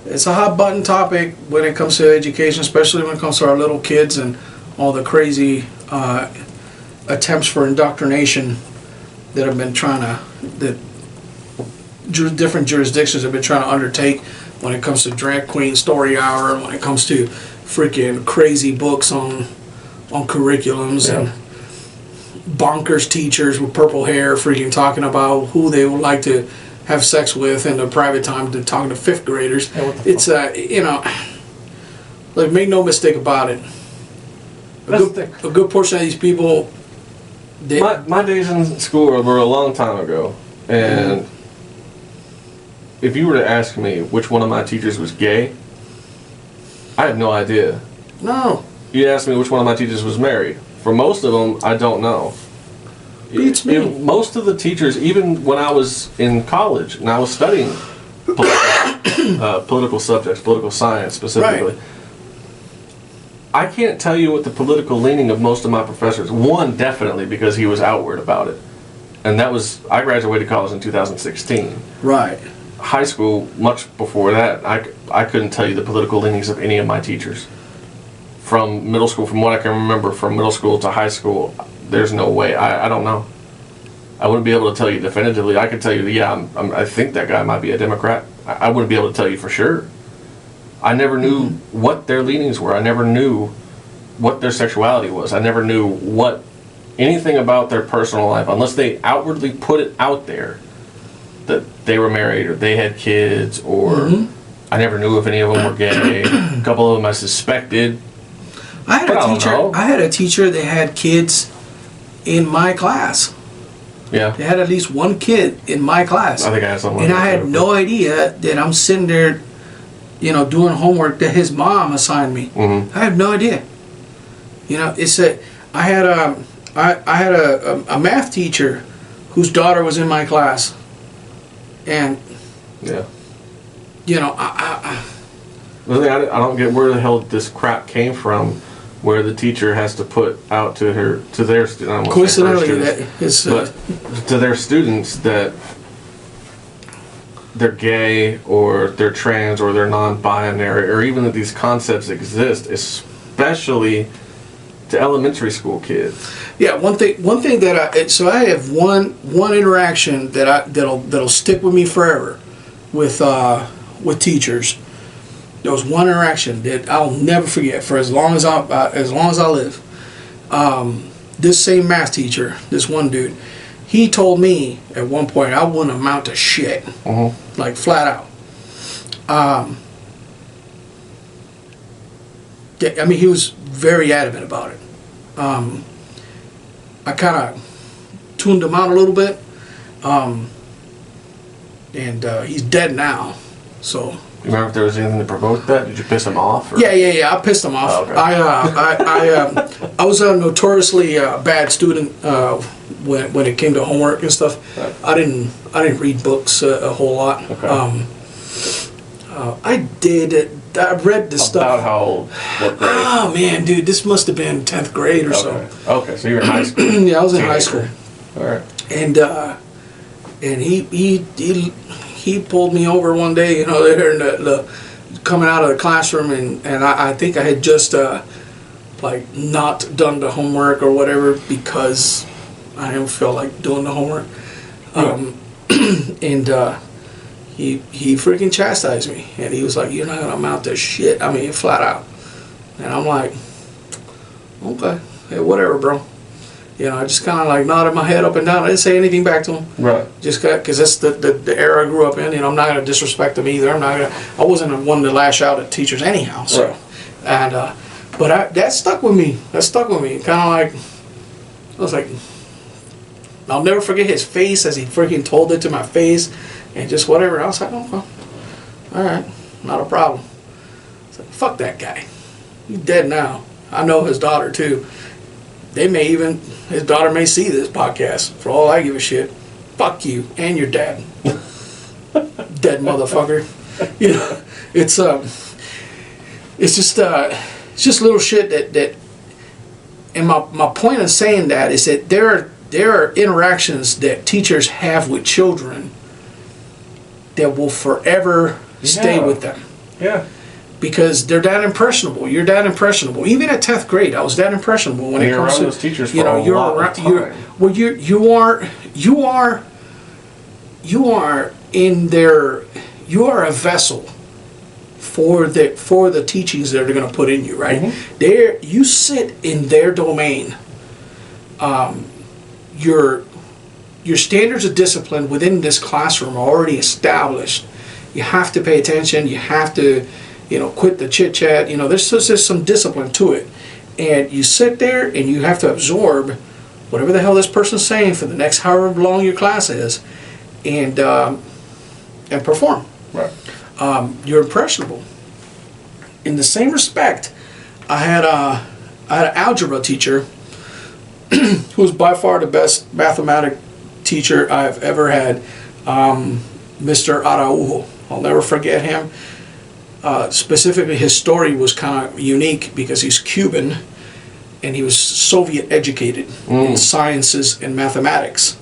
it's a hot button topic when it comes to education, especially when it comes to our little kids and all the crazy attempts for indoctrination that have been different jurisdictions have been trying to undertake when it comes to drag queen story hour and when it comes to freaking crazy books on curriculums and bonkers teachers with purple hair freaking talking about who they would like to have sex with in their private time to talking to 5th graders. It's like, make no mistake about it. A good portion of these people. My days in school were a long time ago, and if you were to ask me which one of my teachers was gay, I have no idea. No. You ask me which one of my teachers was married. For most of them, I don't know. Beats me. Most of the teachers, even when I was in college and I was studying political subjects, political science specifically, Right. I can't tell you what the political leaning of most of my professors. One, definitely, because he was outward about it. And that was, I graduated college in 2016. Right. High school, much before that, I couldn't tell you the political leanings of any of my teachers. From middle school, from what I can remember, from middle school to high school, there's no way. I don't know. I wouldn't be able to tell you definitively. I could tell you, I think that guy might be a Democrat. I wouldn't be able to tell you for sure. I never knew what their leanings were. I never knew what their sexuality was. I never knew anything about their personal life unless they outwardly put it out there that they were married or they had kids, or I never knew if any of them were gay. A couple of them I suspected. I had But I a don't teacher. know. I had a teacher that had kids in my class. Yeah, They had at least one kid in my class. I think I had something. And like I that had too. no idea that I'm sitting there, doing homework that his mom assigned me. Mm-hmm. I have no idea. I had a math teacher whose daughter was in my class, and Yeah. I The thing I don't get where the hell this crap came from, where the teacher has to put out to their students. coincidentally that is But to their students that they're gay or they're trans or they're non-binary, or even that these concepts exist, especially to elementary school kids. yeah. One thing that I have one interaction that'll stick with me forever with teachers. There was one interaction that I'll never forget for as long as I live. This same math teacher, this one dude, he told me at one point I wouldn't amount to shit, like flat out. I mean, he was very adamant about it. I kind of tuned him out a little bit, and he's dead now. So You remember if there was anything that provoked that? Did you piss him off? Or? yeah. I pissed him off. Oh, okay. I was a notoriously bad student when it came to homework and stuff. Right. I didn't read books a whole lot. Okay. I read the About stuff. how old? What grade? Oh man, dude, this must have been 10th grade or Okay. Okay, so you were in high school. so. Yeah, I was in high Teenager. school. All right. And he pulled me over one day, there in the coming out of the classroom, and I think I had just not done the homework or whatever because I didn't feel like doing the homework. And he freaking chastised me, and he was like, "You're not gonna amount to shit." I mean, flat out. And I'm like, "Okay, hey, whatever, bro." I just kind of nodded my head up and down. I didn't say anything back to him. Right. Just because that's the era I grew up in. I'm not going to disrespect them either. I wasn't one to lash out at teachers anyhow. So, Right. and but that stuck with me. Kind of I was like, I'll never forget his face as he freaking told it to my face, and just whatever. I was like, oh, well, all right, not a problem. I was like, fuck that guy. He's dead now. I know his daughter too. His daughter may see this podcast. For all I give a shit, fuck you and your dad, dead motherfucker. It's just little shit that. And my point of saying that is that there are interactions that teachers have with children that will forever stay with them. Yeah. Because they're that impressionable. You're that impressionable. Even at 10th grade, I was that impressionable when And it you're comes around to those teachers for a lot of time. You are a vessel for the teachings that they're going to put in you, right? You sit in their domain. Your standards of discipline within this classroom are already established. You have to pay attention. You have to, quit the chit chat. There's some discipline to it, and you sit there and you have to absorb whatever the hell this person's saying for the next however long your class is, and perform. Right. You're impressionable. In the same respect, I had an algebra teacher who was by far the best mathematic teacher I've ever had, Mr. Araujo. I'll never forget him. Specifically, his story was kind of unique because he's Cuban and he was Soviet educated in sciences and mathematics.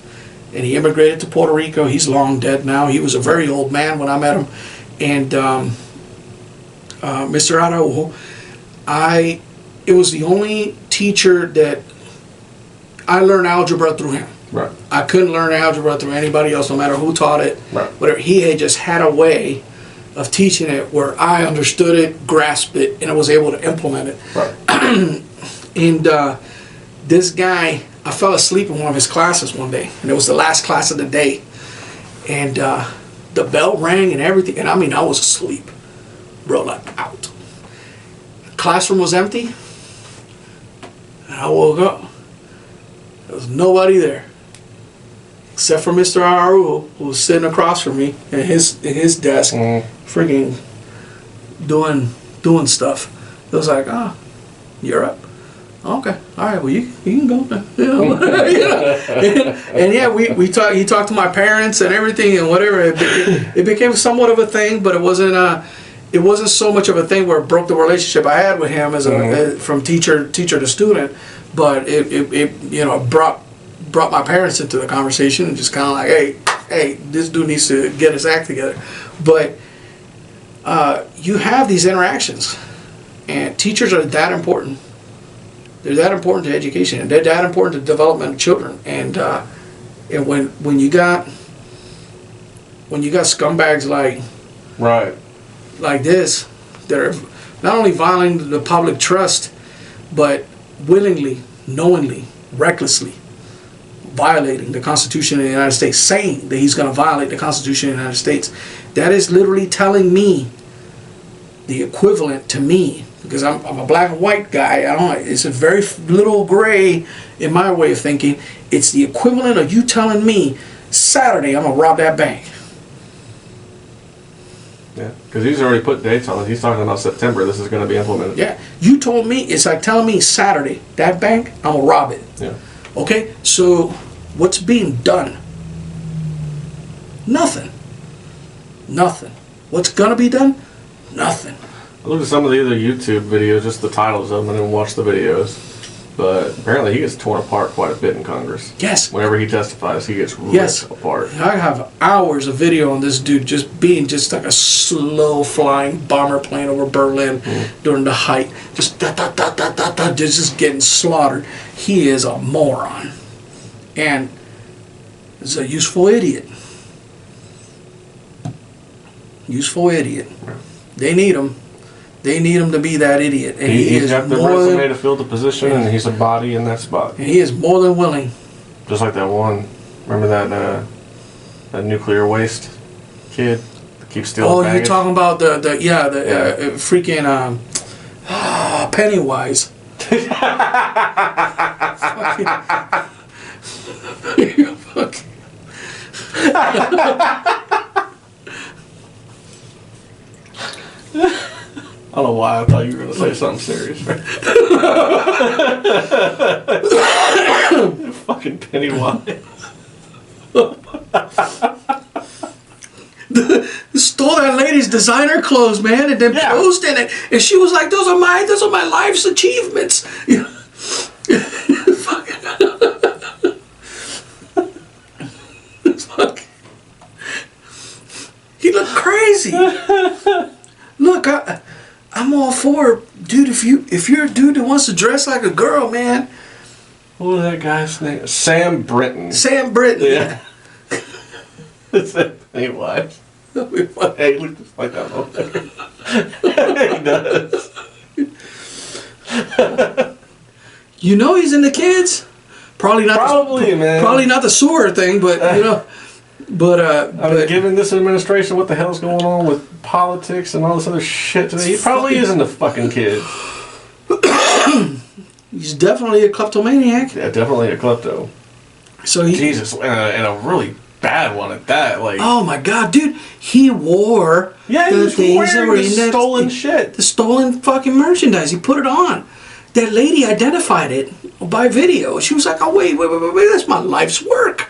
And he immigrated to Puerto Rico. He's long dead now. He was a very old man when I met him. And Mr. Araujo, it was the only teacher that I learned algebra through him. Right. I couldn't learn algebra through anybody else, no matter who taught it. Right. Whatever. He had just had a way of teaching it where I understood it, grasped it, and I was able to implement it. Right. And this guy, I fell asleep in one of his classes one day, and it was the last class of the day. And the bell rang and everything, and I mean, I was asleep, bro, like out. The classroom was empty, and I woke up. There was nobody there, except for Mr. Aru, who was sitting across from me at his desk, freaking doing stuff. It was like, you're up. Okay, all right. Well, you can go. And yeah, we talked. He talked to my parents and everything and whatever. It became somewhat of a thing, but it wasn't so much of a thing where it broke the relationship I had with him as from teacher to student. But it brought my parents into the conversation and just kind of like, hey, this dude needs to get his act together. But you have these interactions, and teachers are that important. They're that important to education, and they're that important to the development of children. And when you got scumbags like this that are not only violating the public trust, but willingly, knowingly, recklessly violating the Constitution of the United States, saying that he's going to violate the Constitution of the United States, that is literally telling me the equivalent to me. Because I'm a black and white guy, it's a very little gray in my way of thinking. It's the equivalent of you telling me, Saturday, I'm going to rob that bank. Yeah, because he's already put dates on it. He's talking about September. This is going to be implemented. Yeah, you told me, it's like telling me Saturday, that bank, I'm going to rob it. Yeah. Okay, so what's being done? Nothing. What's going to be done? Nothing. I looked at some of the other YouTube videos, just the titles of them. I didn't watch the videos. But apparently he gets torn apart quite a bit in Congress. Yes. Whenever he testifies, he gets ripped apart. I have hours of video on this dude just being just like a slow flying bomber plane over Berlin during the height. Just just getting slaughtered. He is a moron. And he's a useful idiot. Useful idiot. They need him. They need him to be that idiot. And He's got the resume to fill the position, and he's a body in that spot. And he is more than willing. Just like that one. Remember that nuclear waste kid that keeps stealing baggage? You're talking about the freaking Pennywise. I don't know why I thought you were going to say something serious. Fucking Pennywise. Stole that lady's designer clothes, man, and then posed in it, and she was like, "Those are my life's achievements." You know? He looked crazy. Look, I'm all for it. Dude, if you're a dude that wants to dress like a girl, man. What was that guy's name? Sam Britton. Sam Britton. Yeah. Pennywise. Hey, he looks just like that motherfucker. He does. You know he's into kids? Probably not. Man. Probably not the sewer thing, but you know. But given this administration, what the hell's going on with politics and all this other shit today, he probably is into fucking kids. He's definitely a kleptomaniac. Yeah, definitely a klepto. So Jesus, and a really bad one at that. Like, oh my god, dude, he wore he was wearing the stolen shit, the stolen fucking merchandise. He put it on. That lady identified it by video. She was like, "Oh wait, that's my life's work."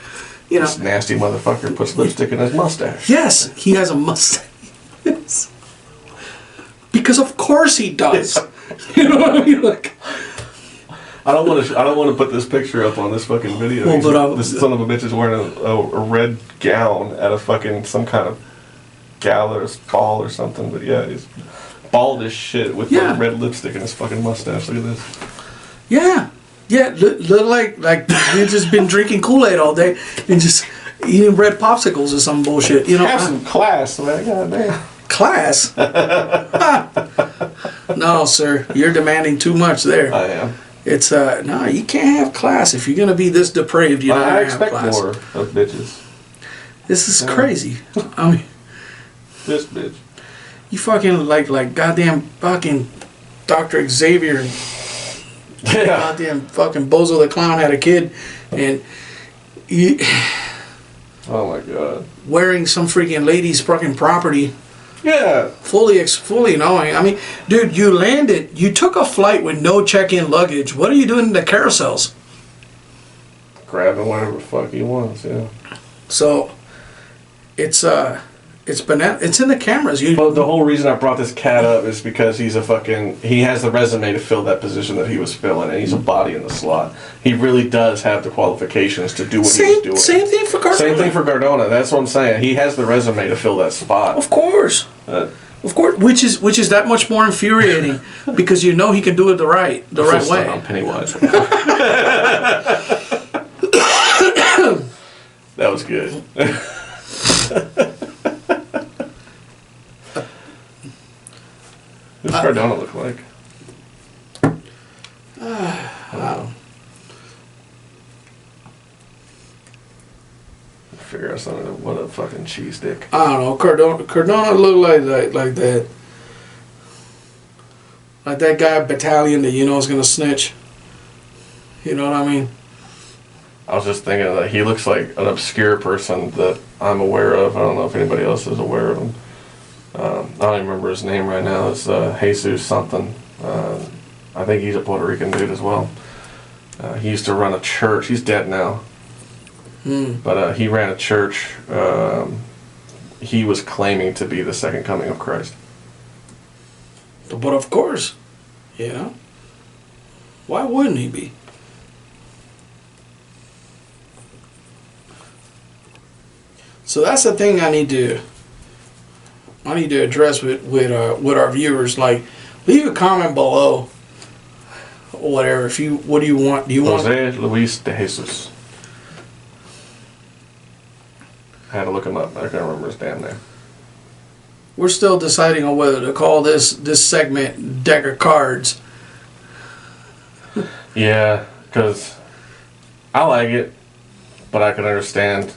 You know, this nasty motherfucker puts lipstick in his mustache. Yes, he has a mustache. Yes. Because of course he does. You know what I mean? Like, I don't want to put this picture up on this fucking video. Well, this son of a bitch is wearing a red gown at a fucking some kind of gala or ball or something. But yeah, he's bald as shit with like red lipstick in his fucking mustache. Look at this. Yeah. Yeah, look like you've just been drinking Kool-Aid all day and just eating red popsicles or some bullshit. You know, have some class, man. Goddamn. Class? No, sir, you're demanding too much there. I am. It's no, you can't have class if you're gonna be this depraved. You don't I have expect class. more of bitches. This is crazy. I mean, This bitch. you fucking like goddamn fucking Dr. Xavier and Yeah. goddamn fucking Bozo the Clown had a kid, and he Oh my god. wearing some freaking lady's fucking property. Yeah. Fully knowing. I mean, dude, you landed. You took a flight with no check-in luggage. What are you doing in the carousels? Grabbing whatever the fuck he wants, yeah. So, it's banana. It's in the cameras. Well, the whole reason I brought this cat up is because he has the resume to fill that position that he was filling, and he's a body in the slot. He really does have the qualifications to do what he was doing. Same thing for Cardona. Same thing for Cardona. That's what I'm saying. He has the resume to fill that spot. Of course. Of course, which is that much more infuriating because you know he can do it the right way. On Pennywise. That was good. Who's Cardona look like? Figure out something. What a fucking cheese dick. I don't know. Cardona look like that. Like that guy Battalion that you know is gonna snitch. You know what I mean? I was just thinking that he looks like an obscure person that I'm aware of. I don't know if anybody else is aware of him. I don't even remember his name right now. It's Jesus something. I think he's a Puerto Rican dude as well. He used to run a church. He's dead now. But he ran a church. He was claiming to be the second coming of Christ. But of course, you know. Why wouldn't he be? So that's the thing I need to address with our viewers. Like, leave a comment below, or whatever. What do you want? Do you want? Jose Luis de Jesus. I had to look him up. I can't remember his damn name. We're still deciding on whether to call this segment "Deck of Cards." Yeah, because I like it, but I can understand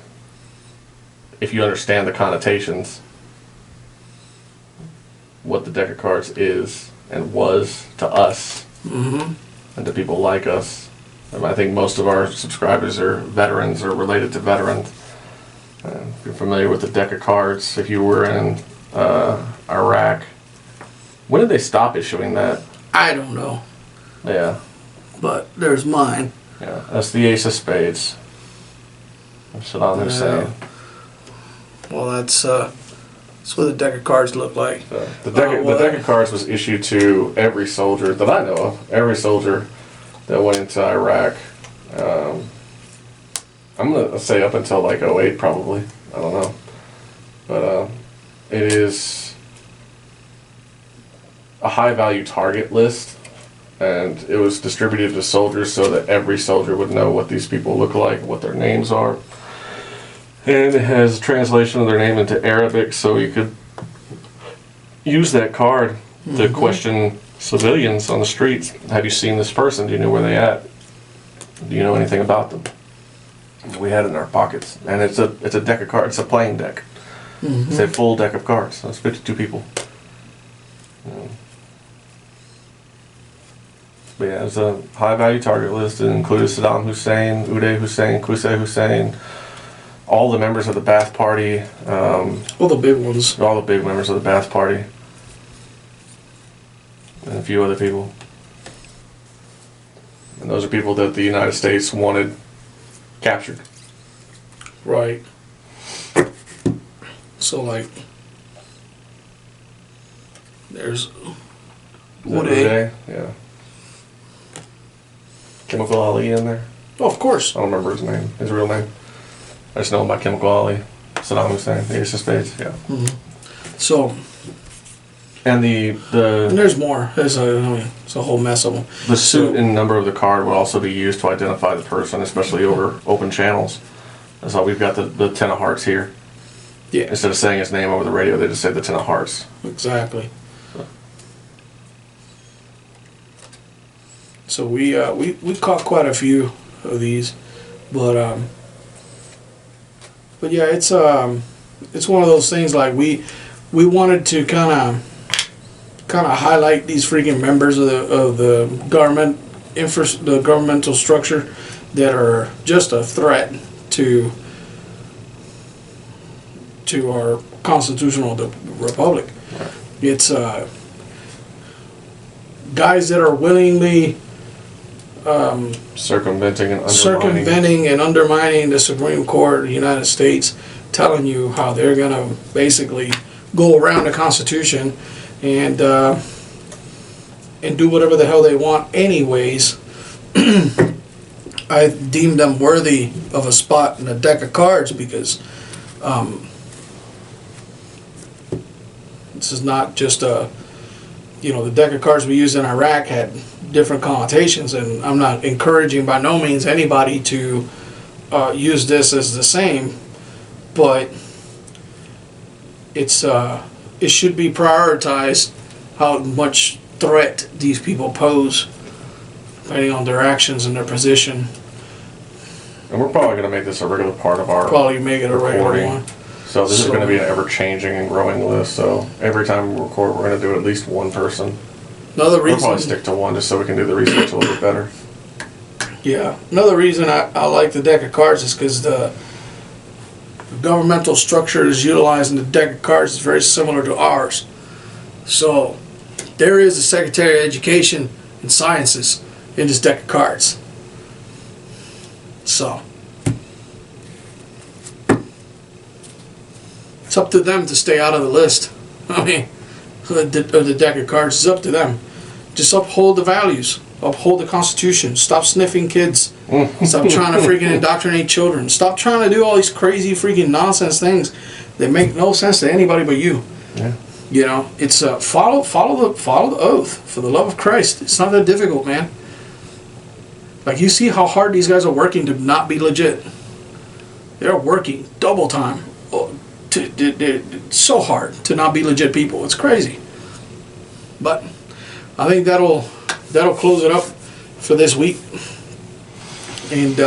if you understand the connotations, what the deck of cards is and was to us, and to people like us. I think most of our subscribers are veterans or related to veterans. If you're familiar with the deck of cards, if you were in Iraq, when did they stop issuing that? I don't know, Yeah, but there's mine. yeah, that's the Ace of Spades. That's what I'm saying. Well, that's what the deck of cards look like. The deck of cards was issued to every soldier that I know of. Every soldier that went into Iraq. I'm gonna say up until like 2008 probably. I don't know, but it is a high value target list, and it was distributed to soldiers so that every soldier would know what these people look like, what their names are. And it has a translation of their name into Arabic, so you could use that card to question civilians on the streets. Have you seen this person? Do you know where they at? Do you know anything about them? We had it in our pockets, and it's a deck of cards. It's a playing deck. It's a full deck of cards. So it's 52 people. But yeah, it's a high value target list. It included Saddam Hussein, Uday Hussein, Qusay Hussein, all the members of the Ba'ath Party. All the big ones. All the big members of the Ba'ath Party. And a few other people. And those are people that the United States wanted captured. Right. So, like, there's Uday. Yeah. Chemical Ali in there. Oh, of course. I don't remember his name, his real name. I just know him by Chemical Ali. Saddam Hussein, the Ace of Spades, yeah. So, And and there's more. It's a whole mess of them. the suit and number of the card will also be used to identify the person, especially over open channels. That's why we've got the Ten of Hearts here. Yeah, Instead of saying his name over the radio, they just say the Ten of Hearts. exactly. So we caught quite a few of these, but yeah, it's one of those things like we wanted to kind of highlight these freaking members of the government the governmental structure that are just a threat to our constitutional republic. It's guys that are willingly Circumventing and undermining. circumventing and undermining the Supreme Court of the United States, telling you how they're going to basically go around the Constitution and do whatever the hell they want anyways. I deemed them worthy of a spot in a deck of cards because this is not just the deck of cards we used in Iraq had different connotations, and I'm not encouraging by no means anybody to use this as the same, but it should be prioritized how much threat these people pose depending on their actions and their position. And we're probably going to make this a regular part of our Probably make it a regular recording. one. So this is going to be an ever-changing and growing list. So every time we record, we're going to do at least one person. Another We'll probably reason, stick to one just so we can do the research a little bit better. yeah. Another reason I like the deck of cards is because the governmental structure is utilizing the deck of cards is very similar to ours. So there is a Secretary of Education and Sciences in this deck of cards. So it's up to them to stay out of the list. I mean, of the deck of cards, it's up to them. Just uphold the values, uphold the Constitution, stop sniffing kids, stop trying to freaking indoctrinate children, stop trying to do all these crazy freaking nonsense things that make no sense to anybody but you. Yeah. You know, it's follow the oath for the love of Christ. It's not that difficult, man. Like, you see how hard these guys are working to not be legit. They're working double time. So hard to not be legit people. It's crazy. But I think that'll close it up for this week. And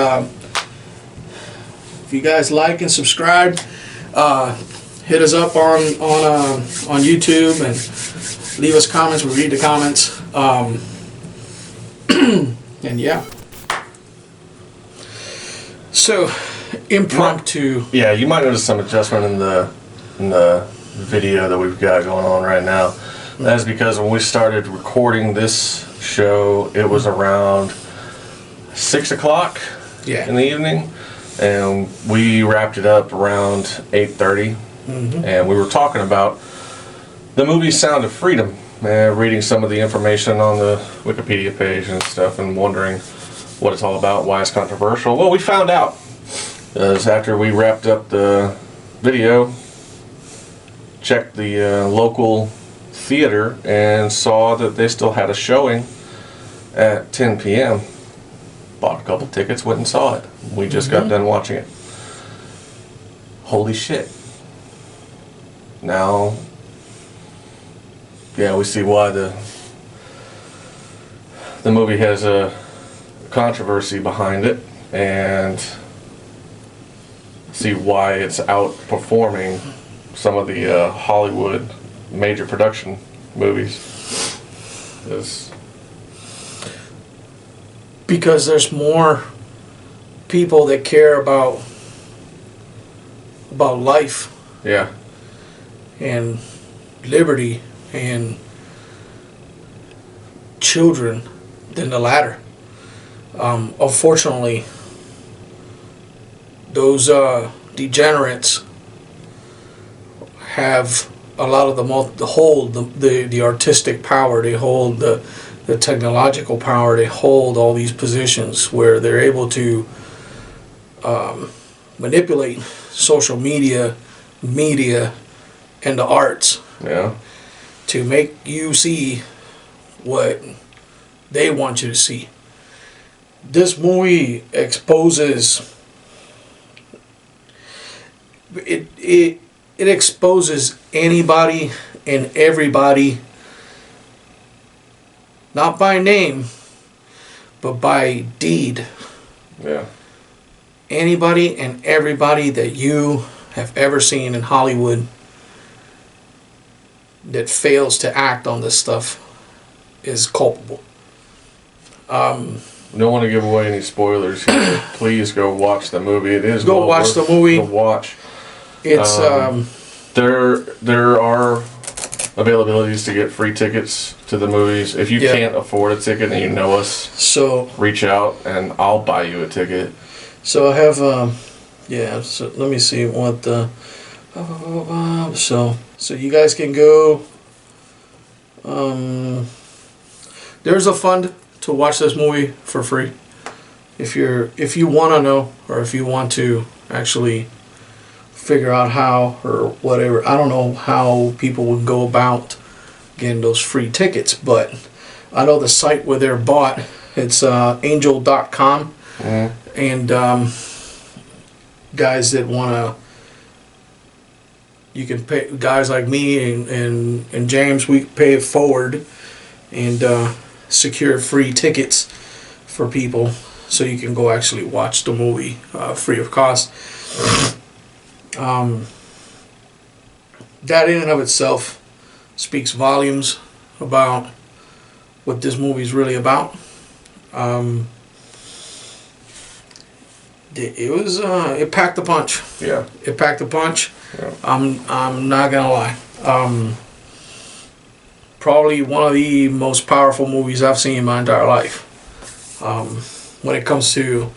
if you guys like and subscribe, hit us up on YouTube and leave us comments. We read the comments. And yeah. So impromptu. Yeah, you might notice some adjustment in the video that we've got going on right now. That's because when we started recording this show, it was around 6 o'clock in the evening, and we wrapped it up around 8:30. And we were talking about the movie Sound of Freedom, reading some of the information on the Wikipedia page and stuff, and wondering what it's all about, why it's controversial. Well, we found out. As after we wrapped up the video, checked the local theater and saw that they still had a showing at 10 p.m. Bought a couple tickets, went and saw it. We just got done watching it. Holy shit. Now, yeah, we see why the movie has a controversy behind it, and see why it's outperforming some of the Hollywood major production movies. Because there's more people that care about life Yeah. and liberty and children than the latter. Unfortunately, those degenerates have a lot of the artistic power. They hold the technological power. They hold all these positions where they're able to manipulate social media, and the arts. Yeah. To make you see what they want you to see. This movie exposes it exposes anybody and everybody, not by name, but by deed. Yeah. Anybody and everybody that you have ever seen in Hollywood that fails to act on this stuff is culpable. Don't want to give away any spoilers here. Please go watch the movie. It is Go watch the movie. To watch. It's There are availabilities to get free tickets to the movies. If you Yeah. can't afford a ticket and you know us, so reach out and I'll buy you a ticket. I have so let me see what the so you guys can go. There's a fund to watch this movie for free. If you want to know, or if you want to actually figure out how or whatever, I don't know how people would go about getting those free tickets, but I know the site where they're bought. It's angel.com, and guys that want to, you can pay, guys like me and James, we pay it forward and secure free tickets for people so you can go actually watch the movie free of cost. That in and of itself speaks volumes about what this movie is really about. It packed a punch. Yeah. It packed a punch. Yeah. I'm not gonna lie. Probably one of the most powerful movies I've seen in my entire life. When it comes to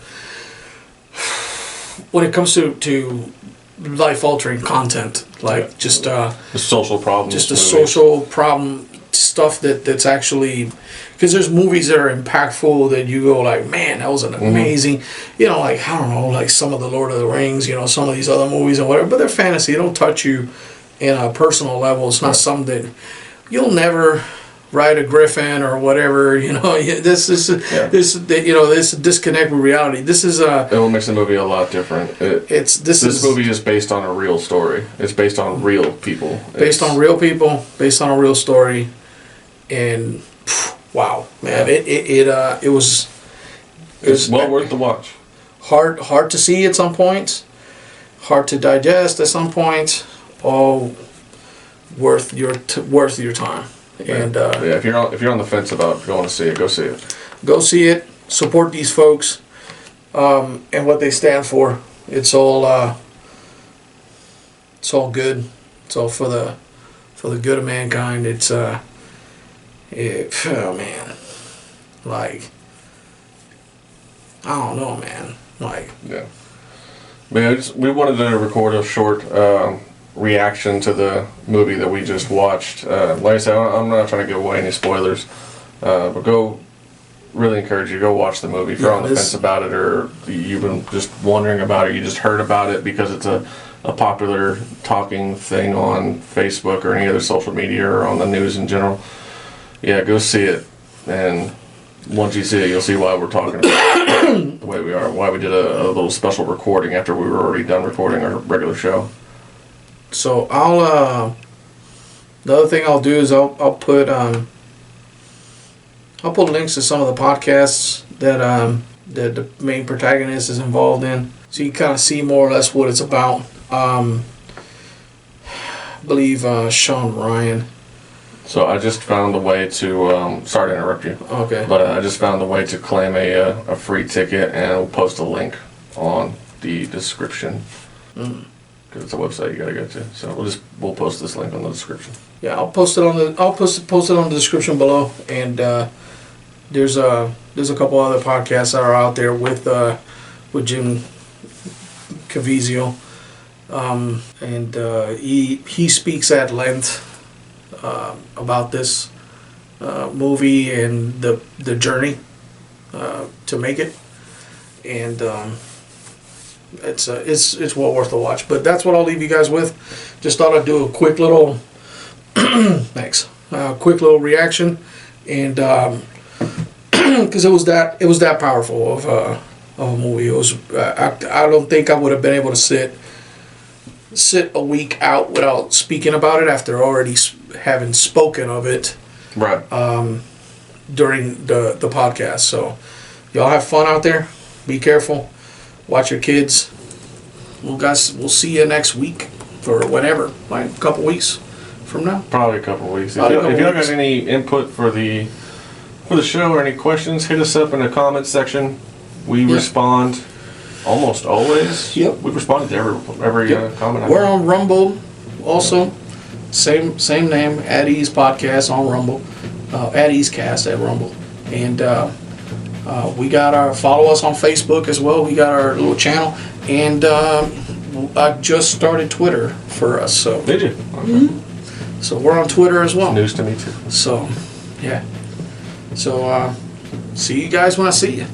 life altering content, like just The social problems. just the movies. social problem stuff that's actually, because there's movies that are impactful that you go like, man, that was an amazing, like, I don't know, like some of the Lord of the Rings, some of these other movies and whatever, but they're fantasy. They don't touch you in a personal level. It's not something that you'll never ride a griffin or whatever. This disconnect with reality. This is It will makes the movie a lot different. this movie is based on a real story. It's based on real people. based on real people, based on a real story, and wow, man, it was It's well worth the watch. hard to see at some points, hard to digest at some points, all worth your time. And If you're on the fence about going to see it, go see it. go see it, support these folks, and what they stand for. It's all good. It's all for the good of mankind. It's oh man, like, I don't know, man, like, Yeah. We wanted to record a short reaction to the movie that we just watched. Like I said, I'm not trying to give away any spoilers, but really encourage you to go watch the movie. If you're on the fence about it, or you've been just wondering about it, you just heard about it because it's a popular talking thing on Facebook or any other social media or on the news in general. Yeah, go see it, and once you see it, you'll see why we're talking about it the way we are, why we did a little special recording after we were already done recording our regular show. so I'll the other thing I'll do is I'll put links to some of the podcasts that the main protagonist is involved in, so you kind of see more or less what it's about. I believe Sean Ryan. So I just found a way to, sorry to interrupt you, Okay. but I just found a way to claim a free ticket, and we'll post a link on the description. Because it's a website you gotta go to. So we'll post this link on the description. Yeah, I'll post it on the description below, and there's a couple other podcasts that are out there with Jim Caviezel, and he speaks at length about this movie and the journey to make it, and it's well worth the watch. But that's what I'll leave you guys with. Just thought I'd do a quick little quick little reaction, and because it was that powerful of a movie. It was I don't think I would have been able to sit a week out without speaking about it after already having spoken of it Right. during the podcast. So Y'all have fun out there. Be careful. Watch your kids. We'll see you next week or whatever, like a couple weeks from now. Probably a couple of weeks. If Probably a you couple got weeks. any input for the show or any questions, hit us up in the comments section. We Yeah. respond almost always. Yep. We responded to every Yep. comment. We're on Rumble also. Same name, At Ease Podcast on Rumble. At Ease Cast at Rumble. And we got follow us on Facebook as well. We got our little channel. And I just started Twitter for us. So Did you? Okay. so we're on Twitter as well. News to me too. So, yeah. So, see you guys when I see you.